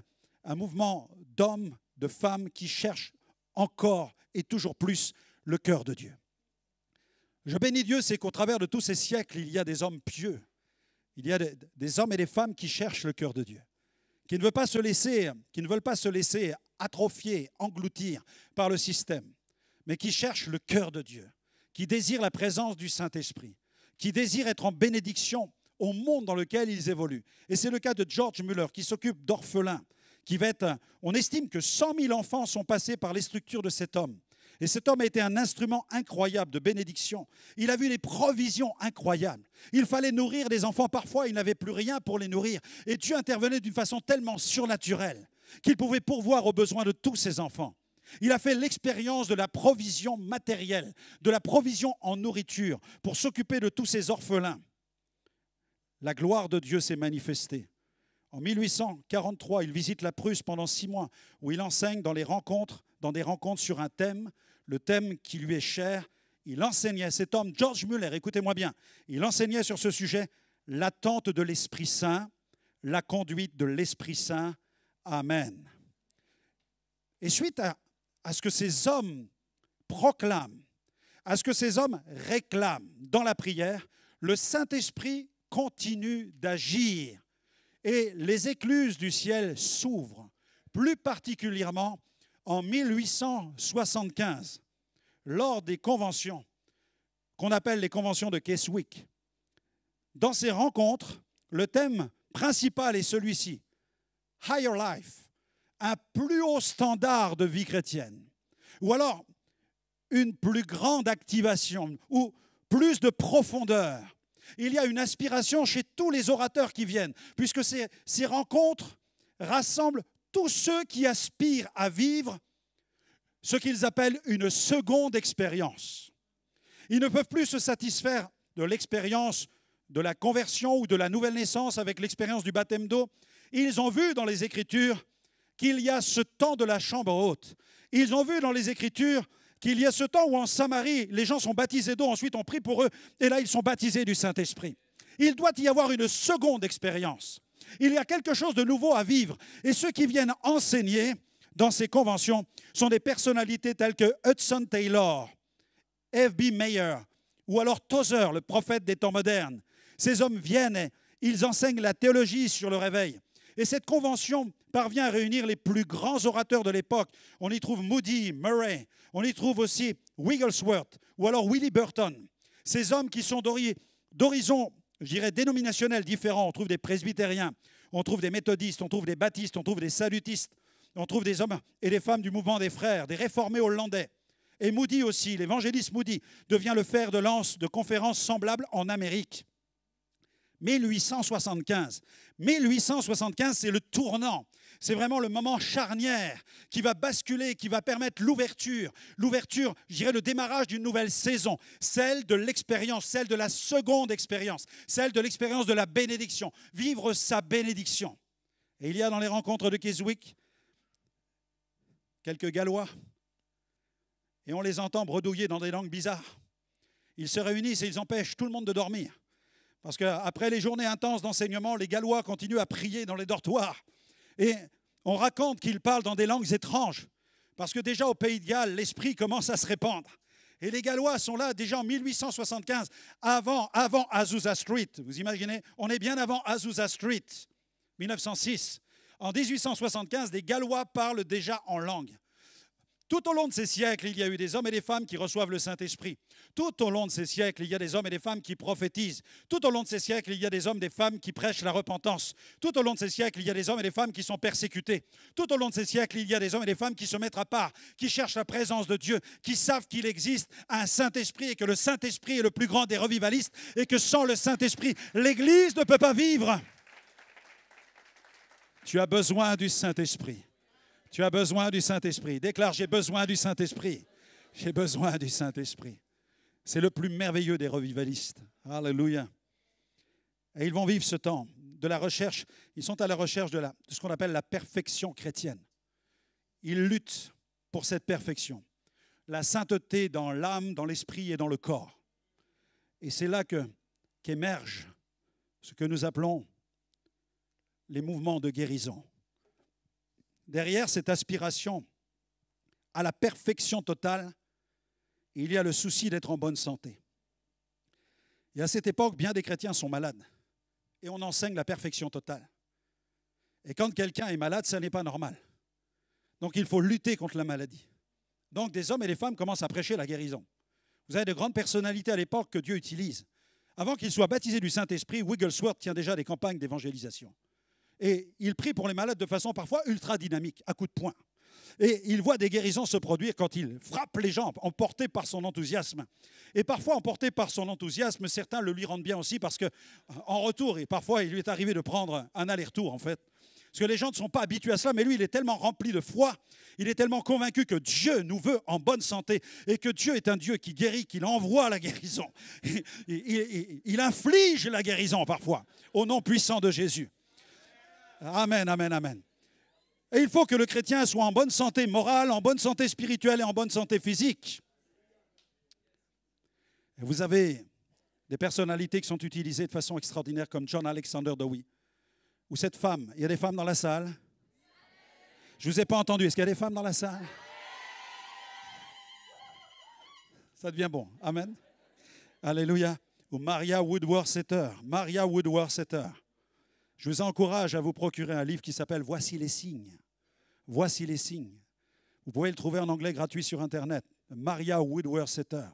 un mouvement d'hommes, de femmes qui cherchent encore et toujours plus le cœur de Dieu. Je bénis Dieu, c'est qu'au travers de tous ces siècles, il y a des hommes pieux. Il y a des hommes et des femmes qui cherchent le cœur de Dieu, qui ne veulent pas se laisser atrophier, engloutir par le système, mais qui cherchent le cœur de Dieu, qui désirent la présence du Saint-Esprit, qui désirent être en bénédiction au monde dans lequel ils évoluent. Et c'est le cas de George Muller, qui s'occupe d'orphelins, on estime que 100 000 enfants sont passés par les structures de cet homme. Et cet homme a été un instrument incroyable de bénédiction. Il a vu des provisions incroyables. Il fallait nourrir des enfants. Parfois, il n'avait plus rien pour les nourrir. Et Dieu intervenait d'une façon tellement surnaturelle qu'il pouvait pourvoir aux besoins de tous ses enfants. Il a fait l'expérience de la provision matérielle, de la provision en nourriture pour s'occuper de tous ces orphelins. La gloire de Dieu s'est manifestée. En 1843, il visite la Prusse pendant 6 mois où il enseigne dans des rencontres sur un thème, le thème qui lui est cher. il enseignait, cet homme, George Muller, écoutez-moi bien, il enseignait sur ce sujet l'attente de l'Esprit Saint, la conduite de l'Esprit Saint. Amen. Et suite à ce que ces hommes proclament, à ce que ces hommes réclament dans la prière, le Saint-Esprit continue d'agir et les écluses du ciel s'ouvrent, plus particulièrement en 1875, lors des conventions qu'on appelle les conventions de Keswick. Dans ces rencontres, le thème principal est celui-ci, Higher Life, un plus haut standard de vie chrétienne, ou alors une plus grande activation, ou plus de profondeur. Il y a une aspiration chez tous les orateurs qui viennent, puisque ces rencontres rassemblent tous ceux qui aspirent à vivre ce qu'ils appellent une seconde expérience. Ils ne peuvent plus se satisfaire de l'expérience de la conversion ou de la nouvelle naissance avec l'expérience du baptême d'eau. Ils ont vu dans les Écritures qu'il y a ce temps de la chambre haute. Ils ont vu dans les Écritures qu'il y a ce temps où en Samarie, les gens sont baptisés d'eau, ensuite on prie pour eux, et là ils sont baptisés du Saint-Esprit. Il doit y avoir une seconde expérience. Il y a quelque chose de nouveau à vivre. Et ceux qui viennent enseigner dans ces conventions sont des personnalités telles que Hudson Taylor, F.B. Meyer, ou alors Tozer, le prophète des temps modernes. Ces hommes viennent et ils enseignent la théologie sur le réveil. Et cette convention parvient à réunir les plus grands orateurs de l'époque. On y trouve Moody, Murray, on y trouve aussi Wigglesworth ou alors Willie Burton. Ces hommes qui sont d'horizons, je dirais, dénominationnels différents. On trouve des presbytériens, on trouve des méthodistes, on trouve des baptistes, on trouve des salutistes, on trouve des hommes et des femmes du mouvement des frères, des réformés hollandais. Et Moody aussi, l'évangéliste Moody, devient le fer de lance de conférences semblables en Amérique. 1875. 1875, c'est le tournant. C'est vraiment le moment charnière qui va basculer, qui va permettre l'ouverture, je dirais le démarrage d'une nouvelle saison, celle de l'expérience, celle de la seconde expérience, celle de l'expérience de la bénédiction, vivre sa bénédiction. Et il y a dans les rencontres de Keswick quelques Gallois, et on les entend bredouiller dans des langues bizarres. Ils se réunissent et ils empêchent tout le monde de dormir. Parce qu'après les journées intenses d'enseignement, les Gallois continuent à prier dans les dortoirs. Et on raconte qu'ils parlent dans des langues étranges. Parce que déjà au Pays de Galles, l'esprit commence à se répandre. Et les Gallois sont là déjà en 1875, avant Azusa Street. Vous imaginez, on est bien avant Azusa Street, 1906. En 1875, les Gallois parlent déjà en langue. Tout au long de ces siècles, il y a eu des hommes et des femmes qui reçoivent le Saint-Esprit. Tout au long de ces siècles, il y a des hommes et des femmes qui prophétisent. Tout au long de ces siècles, il y a des hommes et des femmes qui prêchent la repentance. Tout au long de ces siècles, il y a des hommes et des femmes qui sont persécutés. Tout au long de ces siècles, il y a des hommes et des femmes qui se mettent à part, qui cherchent la présence de Dieu, qui savent qu'il existe un Saint-Esprit et que le Saint-Esprit est le plus grand des revivalistes et que sans le Saint-Esprit, l'Église ne peut pas vivre. Tu as besoin du Saint-Esprit. Tu as besoin du Saint-Esprit. Déclare, j'ai besoin du Saint-Esprit. J'ai besoin du Saint-Esprit. C'est le plus merveilleux des revivalistes. Alléluia. Et ils vont vivre ce temps de la recherche. Ils sont à la recherche de ce qu'on appelle la perfection chrétienne. Ils luttent pour cette perfection. La sainteté dans l'âme, dans l'esprit et dans le corps. Et c'est là qu'émerge ce que nous appelons les mouvements de guérison. Derrière cette aspiration à la perfection totale, il y a le souci d'être en bonne santé. Et à cette époque, bien des chrétiens sont malades. Et on enseigne la perfection totale. Et quand quelqu'un est malade, ça n'est pas normal. Donc il faut lutter contre la maladie. Donc des hommes et des femmes commencent à prêcher la guérison. Vous avez de grandes personnalités à l'époque que Dieu utilise. Avant qu'ils soient baptisés du Saint-Esprit, Wigglesworth tient déjà des campagnes d'évangélisation. Et il prie pour les malades de façon parfois ultra dynamique, à coups de poing. Et il voit des guérisons se produire quand il frappe les gens, emportés par son enthousiasme. Et parfois, emportés par son enthousiasme, certains le lui rendent bien aussi parce qu'en retour, et parfois il lui est arrivé de prendre un aller-retour en fait. Parce que les gens ne sont pas habitués à cela, mais lui, il est tellement rempli de foi, il est tellement convaincu que Dieu nous veut en bonne santé et que Dieu est un Dieu qui guérit, qu'il envoie la guérison. Il inflige la guérison parfois, au nom puissant de Jésus. Amen, amen, amen. Et il faut que le chrétien soit en bonne santé morale, en bonne santé spirituelle et en bonne santé physique. Et vous avez des personnalités qui sont utilisées de façon extraordinaire comme John Alexander Dowie. Ou cette femme, il y a des femmes dans la salle? Je ne vous ai pas entendu, est-ce qu'il y a des femmes dans la salle? Ça devient bon, amen. Alléluia. Ou Maria Woodworth-Setter. Maria Woodworth-Setter. Je vous encourage à vous procurer un livre qui s'appelle « Voici les signes ». Voici les signes. Vous pouvez le trouver en anglais gratuit sur Internet. Maria Woodworth-Setter.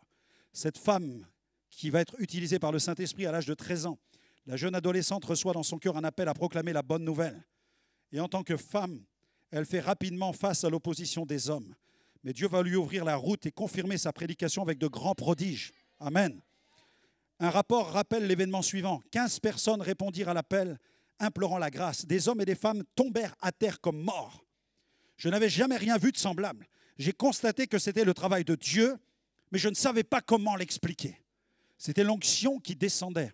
Cette femme qui va être utilisée par le Saint-Esprit à l'âge de 13 ans. La jeune adolescente reçoit dans son cœur un appel à proclamer la bonne nouvelle. Et en tant que femme, elle fait rapidement face à l'opposition des hommes. Mais Dieu va lui ouvrir la route et confirmer sa prédication avec de grands prodiges. Amen. Un rapport rappelle l'événement suivant. 15 personnes répondirent à l'appel, implorant la grâce. Des hommes et des femmes tombèrent à terre comme morts. Je n'avais jamais rien vu de semblable. J'ai constaté que c'était le travail de Dieu, mais je ne savais pas comment l'expliquer. C'était l'onction qui descendait.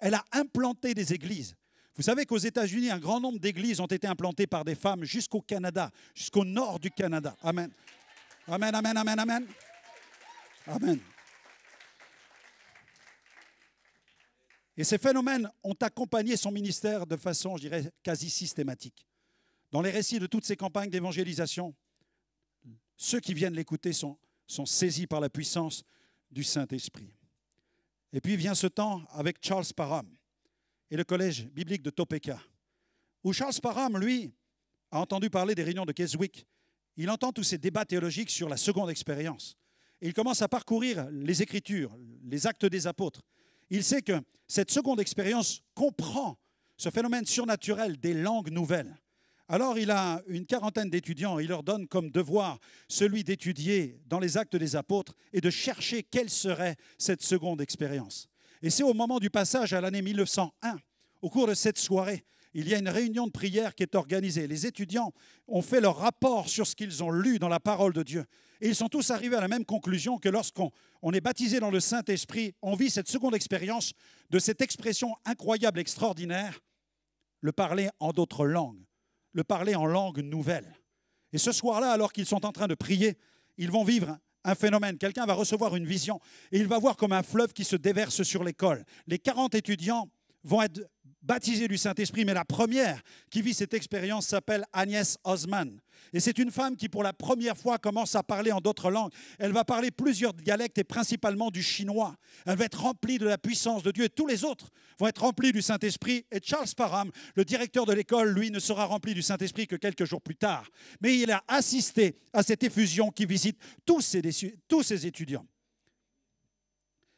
Elle a implanté des églises. Vous savez qu'aux États-Unis, un grand nombre d'églises ont été implantées par des femmes jusqu'au Canada, jusqu'au nord du Canada. Amen. Amen, amen, amen, amen. Amen. Et ces phénomènes ont accompagné son ministère de façon, je dirais, quasi systématique. Dans les récits de toutes ces campagnes d'évangélisation, ceux qui viennent l'écouter sont saisis par la puissance du Saint-Esprit. Et puis vient ce temps avec Charles Parham et le collège biblique de Topeka, où Charles Parham, lui, a entendu parler des réunions de Keswick. Il entend tous ces débats théologiques sur la seconde expérience. Et il commence à parcourir les Écritures, les actes des apôtres. Il sait que cette seconde expérience comprend ce phénomène surnaturel des langues nouvelles. Alors il a une quarantaine d'étudiants, il leur donne comme devoir celui d'étudier dans les actes des apôtres et de chercher quelle serait cette seconde expérience. Et c'est au moment du passage à l'année 1901, au cours de cette soirée, il y a une réunion de prière qui est organisée. Les étudiants ont fait leur rapport sur ce qu'ils ont lu dans la parole de Dieu. Et ils sont tous arrivés à la même conclusion que lorsqu'on est baptisé dans le Saint-Esprit, on vit cette seconde expérience de cette expression incroyable, extraordinaire, le parler en d'autres langues, le parler en langue nouvelle. Et ce soir-là, alors qu'ils sont en train de prier, ils vont vivre un phénomène. Quelqu'un va recevoir une vision et il va voir comme un fleuve qui se déverse sur l'école. Les 40 étudiants vont être baptisée du Saint-Esprit, mais la première qui vit cette expérience s'appelle Agnès Osman. Et c'est une femme qui, pour la première fois, commence à parler en d'autres langues. Elle va parler plusieurs dialectes et principalement du chinois. Elle va être remplie de la puissance de Dieu et tous les autres vont être remplis du Saint-Esprit. Et Charles Parham, le directeur de l'école, lui, ne sera rempli du Saint-Esprit que quelques jours plus tard. Mais il a assisté à cette effusion qui visite tous ses étudiants.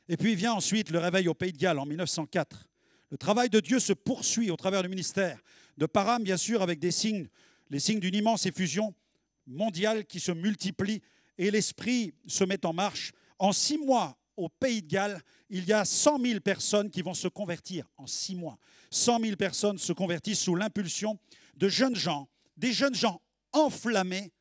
Et puis vient ensuite le réveil au Pays de Galles en 1904. Le travail de Dieu se poursuit au travers du ministère de Parham, bien sûr, avec les signes d'une immense effusion mondiale qui se multiplie et l'Esprit se met en marche. En 6 mois, au Pays de Galles, il y a 100 000 personnes qui vont se convertir en 6 mois. 100 000 personnes se convertissent sous l'impulsion de jeunes gens, des jeunes gens enflammés,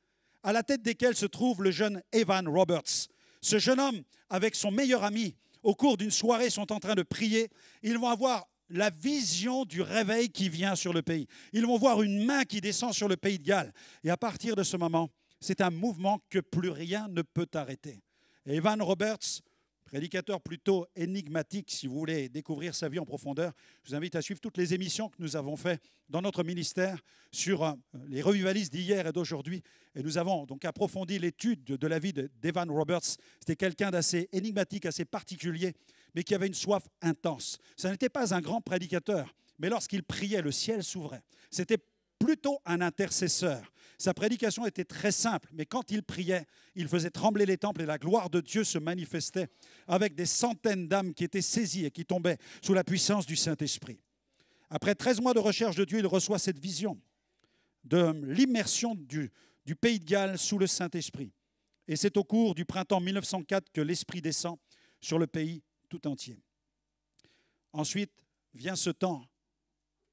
à la tête desquels se trouve le jeune Evan Roberts. Ce jeune homme, avec son meilleur ami, au cours d'une soirée, sont en train de prier. Ils vont avoir la vision du réveil qui vient sur le pays. Ils vont voir une main qui descend sur le Pays de Galles. Et à partir de ce moment, c'est un mouvement que plus rien ne peut arrêter. Et Evan Roberts, prédicateur plutôt énigmatique, si vous voulez découvrir sa vie en profondeur, je vous invite à suivre toutes les émissions que nous avons faites dans notre ministère sur les revivalistes d'hier et d'aujourd'hui. Et nous avons donc approfondi l'étude de la vie d'Evan Roberts. C'était quelqu'un d'assez énigmatique, assez particulier, mais qui avait une soif intense. Ce n'était pas un grand prédicateur, mais lorsqu'il priait, le ciel s'ouvrait. C'était plutôt un intercesseur. Sa prédication était très simple, mais quand il priait, il faisait trembler les temples et la gloire de Dieu se manifestait avec des centaines d'âmes qui étaient saisies et qui tombaient sous la puissance du Saint-Esprit. Après 13 mois de recherche de Dieu, il reçoit cette vision de l'immersion du Pays de Galles sous le Saint-Esprit. Et c'est au cours du printemps 1904 que l'Esprit descend sur le pays tout entier. Ensuite vient ce temps,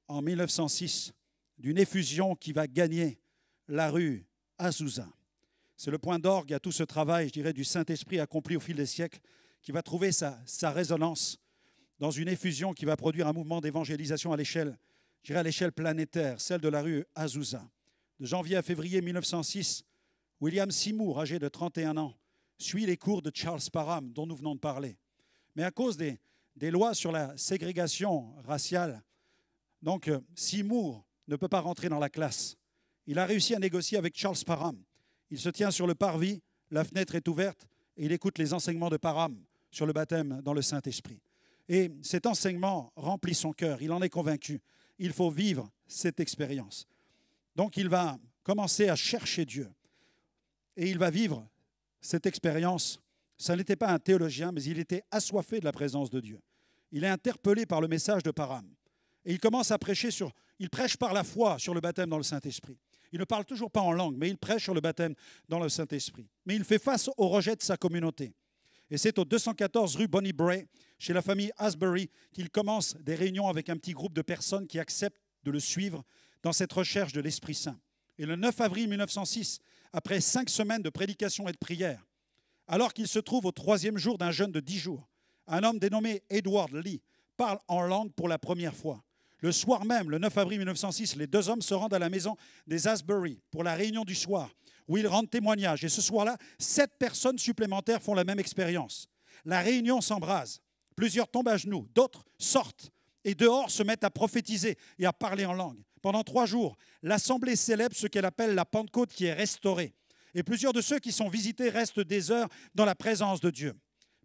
en 1906, d'une effusion qui va gagner la rue Azusa. C'est le point d'orgue à tout ce travail, je dirais, du Saint-Esprit accompli au fil des siècles, qui va trouver sa résonance dans une effusion qui va produire un mouvement d'évangélisation à l'échelle, je dirais à l'échelle planétaire, celle de la rue Azusa. De janvier à février 1906, William Seymour, âgé de 31 ans, suit les cours de Charles Parham, dont nous venons de parler. Mais à cause des lois sur la ségrégation raciale, donc Seymour ne peut pas rentrer dans la classe. Il a réussi à négocier avec Charles Parham. Il se tient sur le parvis, la fenêtre est ouverte et il écoute les enseignements de Parham sur le baptême dans le Saint-Esprit. Et cet enseignement remplit son cœur, il en est convaincu. Il faut vivre cette expérience. Donc il va commencer à chercher Dieu. Et il va vivre cette expérience. Ça n'était pas un théologien, mais il était assoiffé de la présence de Dieu. Il est interpellé par le message de Parham. Et il commence à prêcher il prêche par la foi sur le baptême dans le Saint-Esprit. Il ne parle toujours pas en langue, mais il prêche sur le baptême dans le Saint-Esprit. Mais il fait face au rejet de sa communauté. Et c'est au 214 rue Bonnie Bray, chez la famille Asbury, qu'il commence des réunions avec un petit groupe de personnes qui acceptent de le suivre dans cette recherche de l'Esprit Saint. Et le 9 avril 1906, après 5 semaines de prédication et de prière, alors qu'il se trouve au 3e jour d'un jeûne de 10 jours, un homme dénommé Edward Lee parle en langue pour la première fois. Le soir même, le 9 avril 1906, les 2 hommes se rendent à la maison des Asbury pour la réunion du soir, où ils rendent témoignage. Et ce soir-là, 7 personnes supplémentaires font la même expérience. La réunion s'embrase. Plusieurs tombent à genoux, d'autres sortent et dehors se mettent à prophétiser et à parler en langue. Pendant 3 jours, l'assemblée célèbre ce qu'elle appelle la Pentecôte qui est restaurée. Et plusieurs de ceux qui sont visités restent des heures dans la présence de Dieu.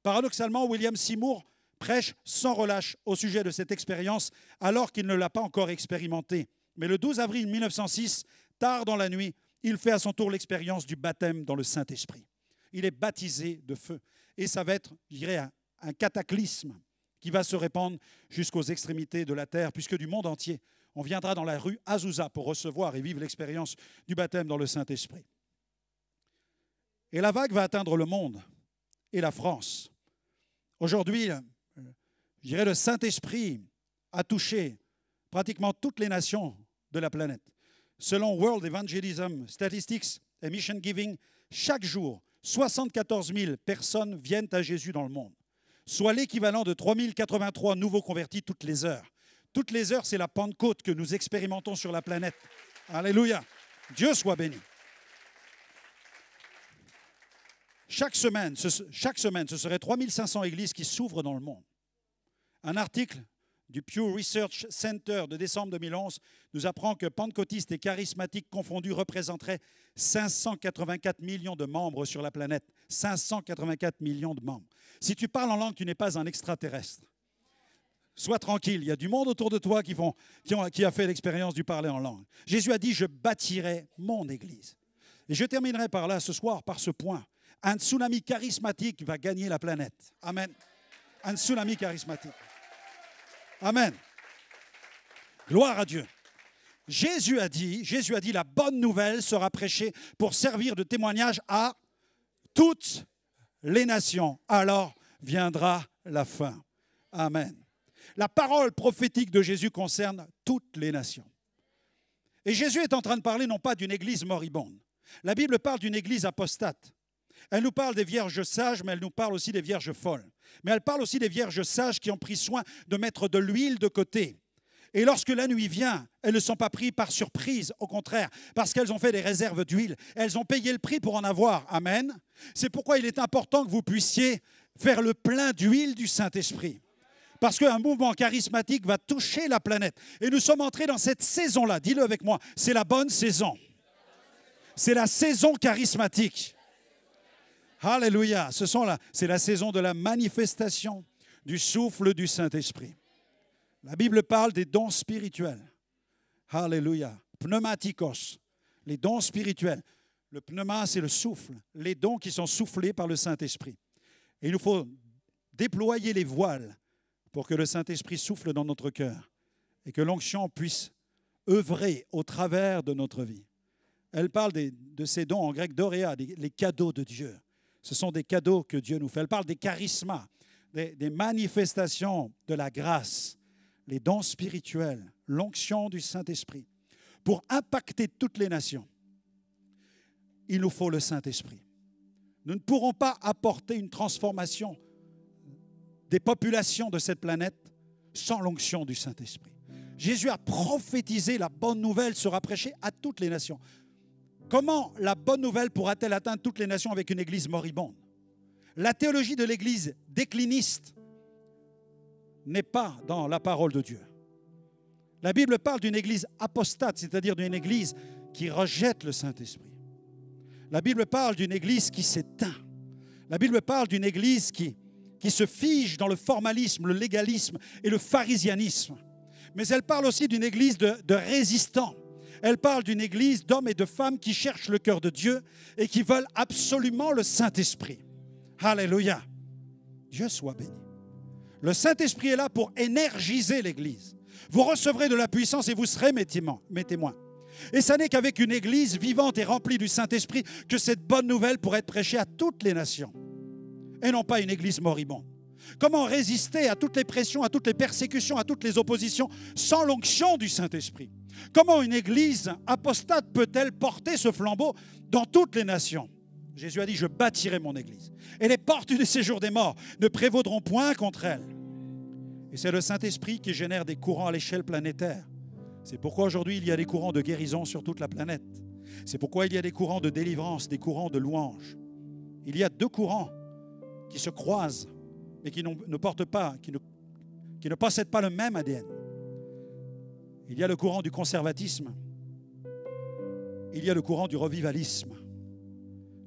Paradoxalement, William Seymour prêche sans relâche au sujet de cette expérience alors qu'il ne l'a pas encore expérimentée. Mais le 12 avril 1906, tard dans la nuit, il fait à son tour l'expérience du baptême dans le Saint-Esprit. Il est baptisé de feu. Et ça va être, je dirais, un cataclysme qui va se répandre jusqu'aux extrémités de la terre, puisque du monde entier, on viendra dans la rue Azusa pour recevoir et vivre l'expérience du baptême dans le Saint-Esprit. Et la vague va atteindre le monde et la France. Aujourd'hui, je dirais, le Saint-Esprit a touché pratiquement toutes les nations de la planète. Selon World Evangelism Statistics et Mission Giving, chaque jour, 74 000 personnes viennent à Jésus dans le monde, soit l'équivalent de 3 083 nouveaux convertis toutes les heures. Toutes les heures, c'est la Pentecôte que nous expérimentons sur la planète. Alléluia. Dieu soit béni. Chaque semaine, ce serait 3 500 églises qui s'ouvrent dans le monde. Un article du Pew Research Center de décembre 2011 nous apprend que pentecôtistes et charismatiques confondus représenteraient 584 millions de membres sur la planète. 584 millions de membres. Si tu parles en langue, tu n'es pas un extraterrestre. Sois tranquille, il y a du monde autour de toi qui a fait l'expérience du parler en langue. Jésus a dit, je bâtirai mon église. Et je terminerai par là ce soir, par ce point. Un tsunami charismatique va gagner la planète. Amen. Un tsunami charismatique. Amen. Gloire à Dieu. Jésus a dit, la bonne nouvelle sera prêchée pour servir de témoignage à toutes les nations. Alors viendra la fin. Amen. La parole prophétique de Jésus concerne toutes les nations. Et Jésus est en train de parler non pas d'une église moribonde. La Bible parle d'une église apostate. Elle nous parle des vierges sages, mais elle nous parle aussi des vierges folles. Mais elle parle aussi des vierges sages qui ont pris soin de mettre de l'huile de côté. Et lorsque la nuit vient, elles ne sont pas prises par surprise, au contraire, parce qu'elles ont fait des réserves d'huile. Elles ont payé le prix pour en avoir. Amen. C'est pourquoi il est important que vous puissiez faire le plein d'huile du Saint-Esprit. Parce qu'un mouvement charismatique va toucher la planète. Et nous sommes entrés dans cette saison-là. Dis-le avec moi, c'est la bonne saison. C'est la saison charismatique. Alléluia. C'est la saison de la manifestation du souffle du Saint-Esprit. La Bible parle des dons spirituels. Alléluia. Pneumatikos. Les dons spirituels. Le pneuma, c'est le souffle. Les dons qui sont soufflés par le Saint-Esprit. Et il nous faut déployer les voiles pour que le Saint-Esprit souffle dans notre cœur et que l'onction puisse œuvrer au travers de notre vie. Elle parle de ces dons en grec doréa, les cadeaux de Dieu. Ce sont des cadeaux que Dieu nous fait. Elle parle des charismas, des manifestations de la grâce, les dons spirituels, l'onction du Saint-Esprit. Pour impacter toutes les nations, il nous faut le Saint-Esprit. Nous ne pourrons pas apporter une transformation des populations de cette planète sans l'onction du Saint-Esprit. Jésus a prophétisé, la bonne nouvelle sera prêchée à toutes les nations. Comment la bonne nouvelle pourra-t-elle atteindre toutes les nations avec une église moribonde? La théologie de l'église décliniste n'est pas dans la parole de Dieu. La Bible parle d'une église apostate, c'est-à-dire d'une église qui rejette le Saint-Esprit. La Bible parle d'une église qui s'éteint. La Bible parle d'une église qui se fige dans le formalisme, le légalisme et le pharisianisme. Mais elle parle aussi d'une église de résistants. Elle parle d'une église d'hommes et de femmes qui cherchent le cœur de Dieu et qui veulent absolument le Saint-Esprit. Alléluia. Dieu soit béni. Le Saint-Esprit est là pour énergiser l'église. Vous recevrez de la puissance et vous serez mes témoins. Et ce n'est qu'avec une église vivante et remplie du Saint-Esprit que cette bonne nouvelle pourrait être prêchée à toutes les nations. Et non pas une église moribonde. Comment résister à toutes les pressions, à toutes les persécutions, à toutes les oppositions sans l'onction du Saint-Esprit? Comment une église apostate peut-elle porter ce flambeau dans toutes les nations? Jésus a dit, je bâtirai mon église. Et les portes du séjour des morts ne prévaudront point contre elle. Et c'est le Saint-Esprit qui génère des courants à l'échelle planétaire. C'est pourquoi aujourd'hui il y a des courants de guérison sur toute la planète. C'est pourquoi il y a des courants de délivrance, des courants de louange. Il y a deux courants qui se croisent, mais qui ne portent pas, qui ne possèdent pas le même ADN. Il y a le courant du conservatisme. Il y a le courant du revivalisme.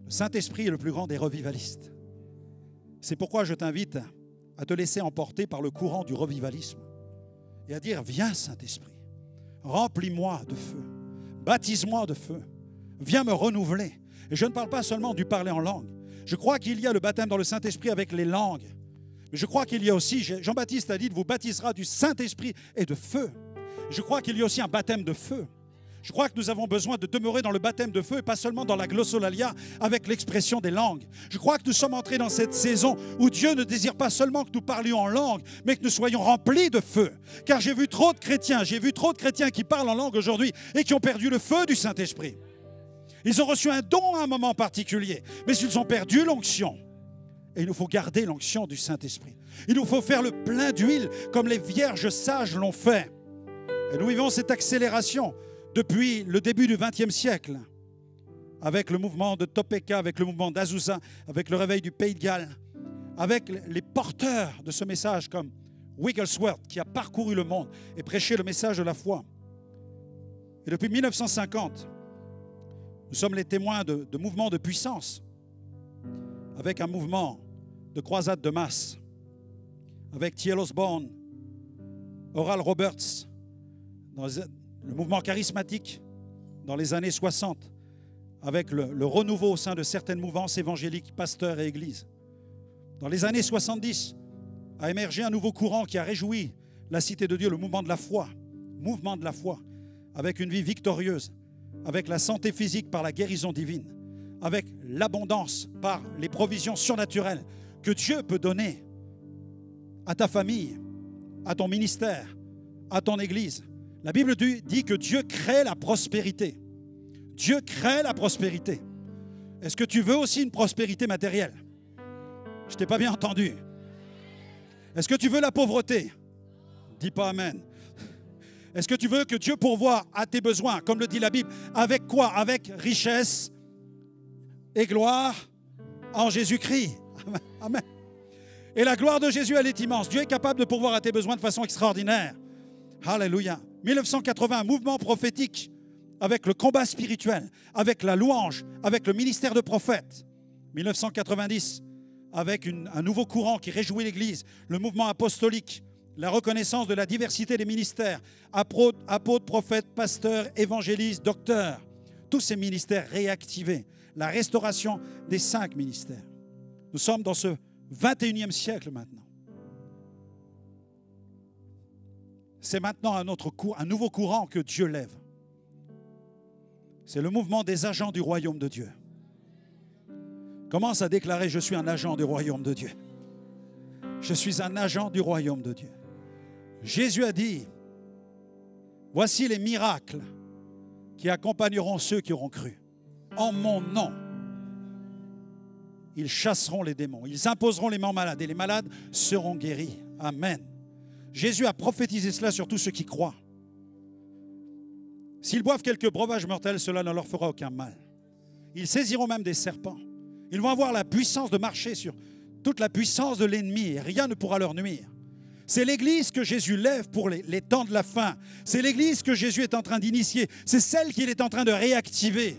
Le Saint-Esprit est le plus grand des revivalistes. C'est pourquoi je t'invite à te laisser emporter par le courant du revivalisme et à dire, viens Saint-Esprit, remplis-moi de feu, baptise-moi de feu, viens me renouveler. Et je ne parle pas seulement du parler en langue. Je crois qu'il y a le baptême dans le Saint-Esprit avec les langues. Mais je crois qu'il y a aussi, Jean-Baptiste a dit, vous baptisera du Saint-Esprit et de feu. Je crois qu'il y a aussi un baptême de feu. Je crois que nous avons besoin de demeurer dans le baptême de feu et pas seulement dans la glossolalia avec l'expression des langues. Je crois que nous sommes entrés dans cette saison où Dieu ne désire pas seulement que nous parlions en langue, mais que nous soyons remplis de feu. Car j'ai vu trop de chrétiens qui parlent en langue aujourd'hui et qui ont perdu le feu du Saint-Esprit. Ils ont reçu un don à un moment particulier, mais ils ont perdu l'onction. Et il nous faut garder l'onction du Saint-Esprit. Il nous faut faire le plein d'huile comme les vierges sages l'ont fait. Et nous vivons cette accélération depuis le début du XXe siècle, avec le mouvement de Topeka, avec le mouvement d'Azusa, avec le réveil du Pays de Galles, avec les porteurs de ce message comme Wigglesworth, qui a parcouru le monde et prêché le message de la foi. Et depuis 1950, nous sommes les témoins de mouvements de puissance, avec un mouvement de croisade de masse, avec T.L. Osborne, Oral Roberts, dans le mouvement charismatique dans les années 60, avec le renouveau au sein de certaines mouvances évangéliques, pasteurs et églises. Dans les années 70, a émergé un nouveau courant qui a réjoui la cité de Dieu, le mouvement de la foi, avec une vie victorieuse, avec la santé physique par la guérison divine, avec l'abondance par les provisions surnaturelles que Dieu peut donner à ta famille, à ton ministère, à ton église. La Bible dit que Dieu crée la prospérité. Dieu crée la prospérité. Est-ce que tu veux aussi une prospérité matérielle? Je ne t'ai pas bien entendu. Est-ce que tu veux la pauvreté? Dis pas amen. Est-ce que tu veux que Dieu pourvoie à tes besoins, comme le dit la Bible? Avec quoi? Avec richesse et gloire en Jésus-Christ. Amen. Et la gloire de Jésus, elle est immense. Dieu est capable de pourvoir à tes besoins de façon extraordinaire. Alléluia. 1980, mouvement prophétique avec le combat spirituel, avec la louange, avec le ministère de prophète. 1990, avec un nouveau courant qui réjouit l'Église, le mouvement apostolique, la reconnaissance de la diversité des ministères, apôtres, prophètes, pasteurs, évangélistes, docteurs, tous ces ministères réactivés, la restauration des 5 ministères. Nous sommes dans ce 21e siècle maintenant. C'est maintenant un nouveau courant que Dieu lève. C'est le mouvement des agents du royaume de Dieu. Commence à déclarer, je suis un agent du royaume de Dieu. Je suis un agent du royaume de Dieu. Jésus a dit, voici les miracles qui accompagneront ceux qui auront cru. En mon nom, ils chasseront les démons, ils imposeront les mains malades et les malades seront guéris. Amen. Jésus a prophétisé cela sur tous ceux qui croient. S'ils boivent quelques breuvages mortels, cela ne leur fera aucun mal. Ils saisiront même des serpents. Ils vont avoir la puissance de marcher sur toute la puissance de l'ennemi et rien ne pourra leur nuire. C'est l'Église que Jésus lève pour les temps de la fin. C'est l'Église que Jésus est en train d'initier. C'est celle qu'il est en train de réactiver.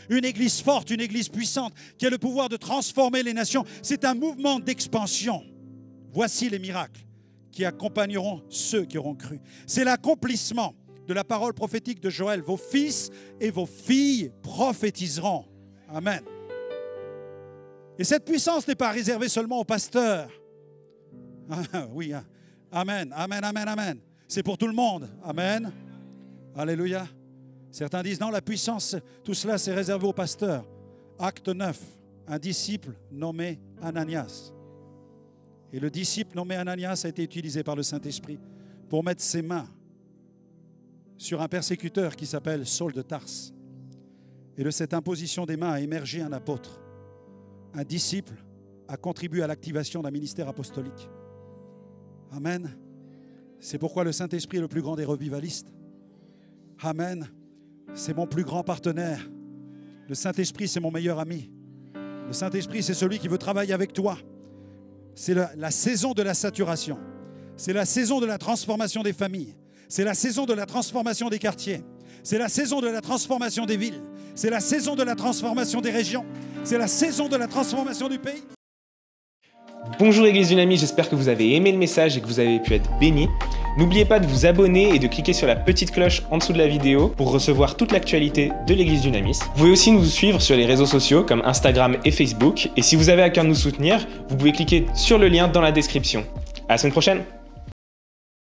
Une Église forte, une Église puissante, qui a le pouvoir de transformer les nations. C'est un mouvement d'expansion. Voici les miracles qui accompagneront ceux qui auront cru. C'est l'accomplissement de la parole prophétique de Joël. Vos fils et vos filles prophétiseront. Amen. Et cette puissance n'est pas réservée seulement aux pasteurs. Oui, amen, amen, amen, amen. C'est pour tout le monde. Amen. Alléluia. Certains disent non, la puissance, tout cela c'est réservé aux pasteurs. Acte 9, un disciple nommé Ananias. Et le disciple nommé Ananias a été utilisé par le Saint-Esprit pour mettre ses mains sur un persécuteur qui s'appelle Saul de Tarse. Et de cette imposition des mains a émergé un apôtre. Un disciple a contribué à l'activation d'un ministère apostolique. Amen. C'est pourquoi le Saint-Esprit est le plus grand des revivalistes. Amen. C'est mon plus grand partenaire. Le Saint-Esprit, c'est mon meilleur ami. Le Saint-Esprit, c'est celui qui veut travailler avec toi. C'est la saison de la saturation. C'est la saison de la transformation des familles. C'est la saison de la transformation des quartiers. C'est la saison de la transformation des villes. C'est la saison de la transformation des régions. C'est la saison de la transformation du pays. Bonjour Église Dynamique, j'espère que vous avez aimé le message et que vous avez pu être bénis. N'oubliez pas de vous abonner et de cliquer sur la petite cloche en dessous de la vidéo pour recevoir toute l'actualité de l'Église Dynamis. Vous pouvez aussi nous suivre sur les réseaux sociaux comme Instagram et Facebook. Et si vous avez à cœur de nous soutenir, vous pouvez cliquer sur le lien dans la description. À la semaine prochaine!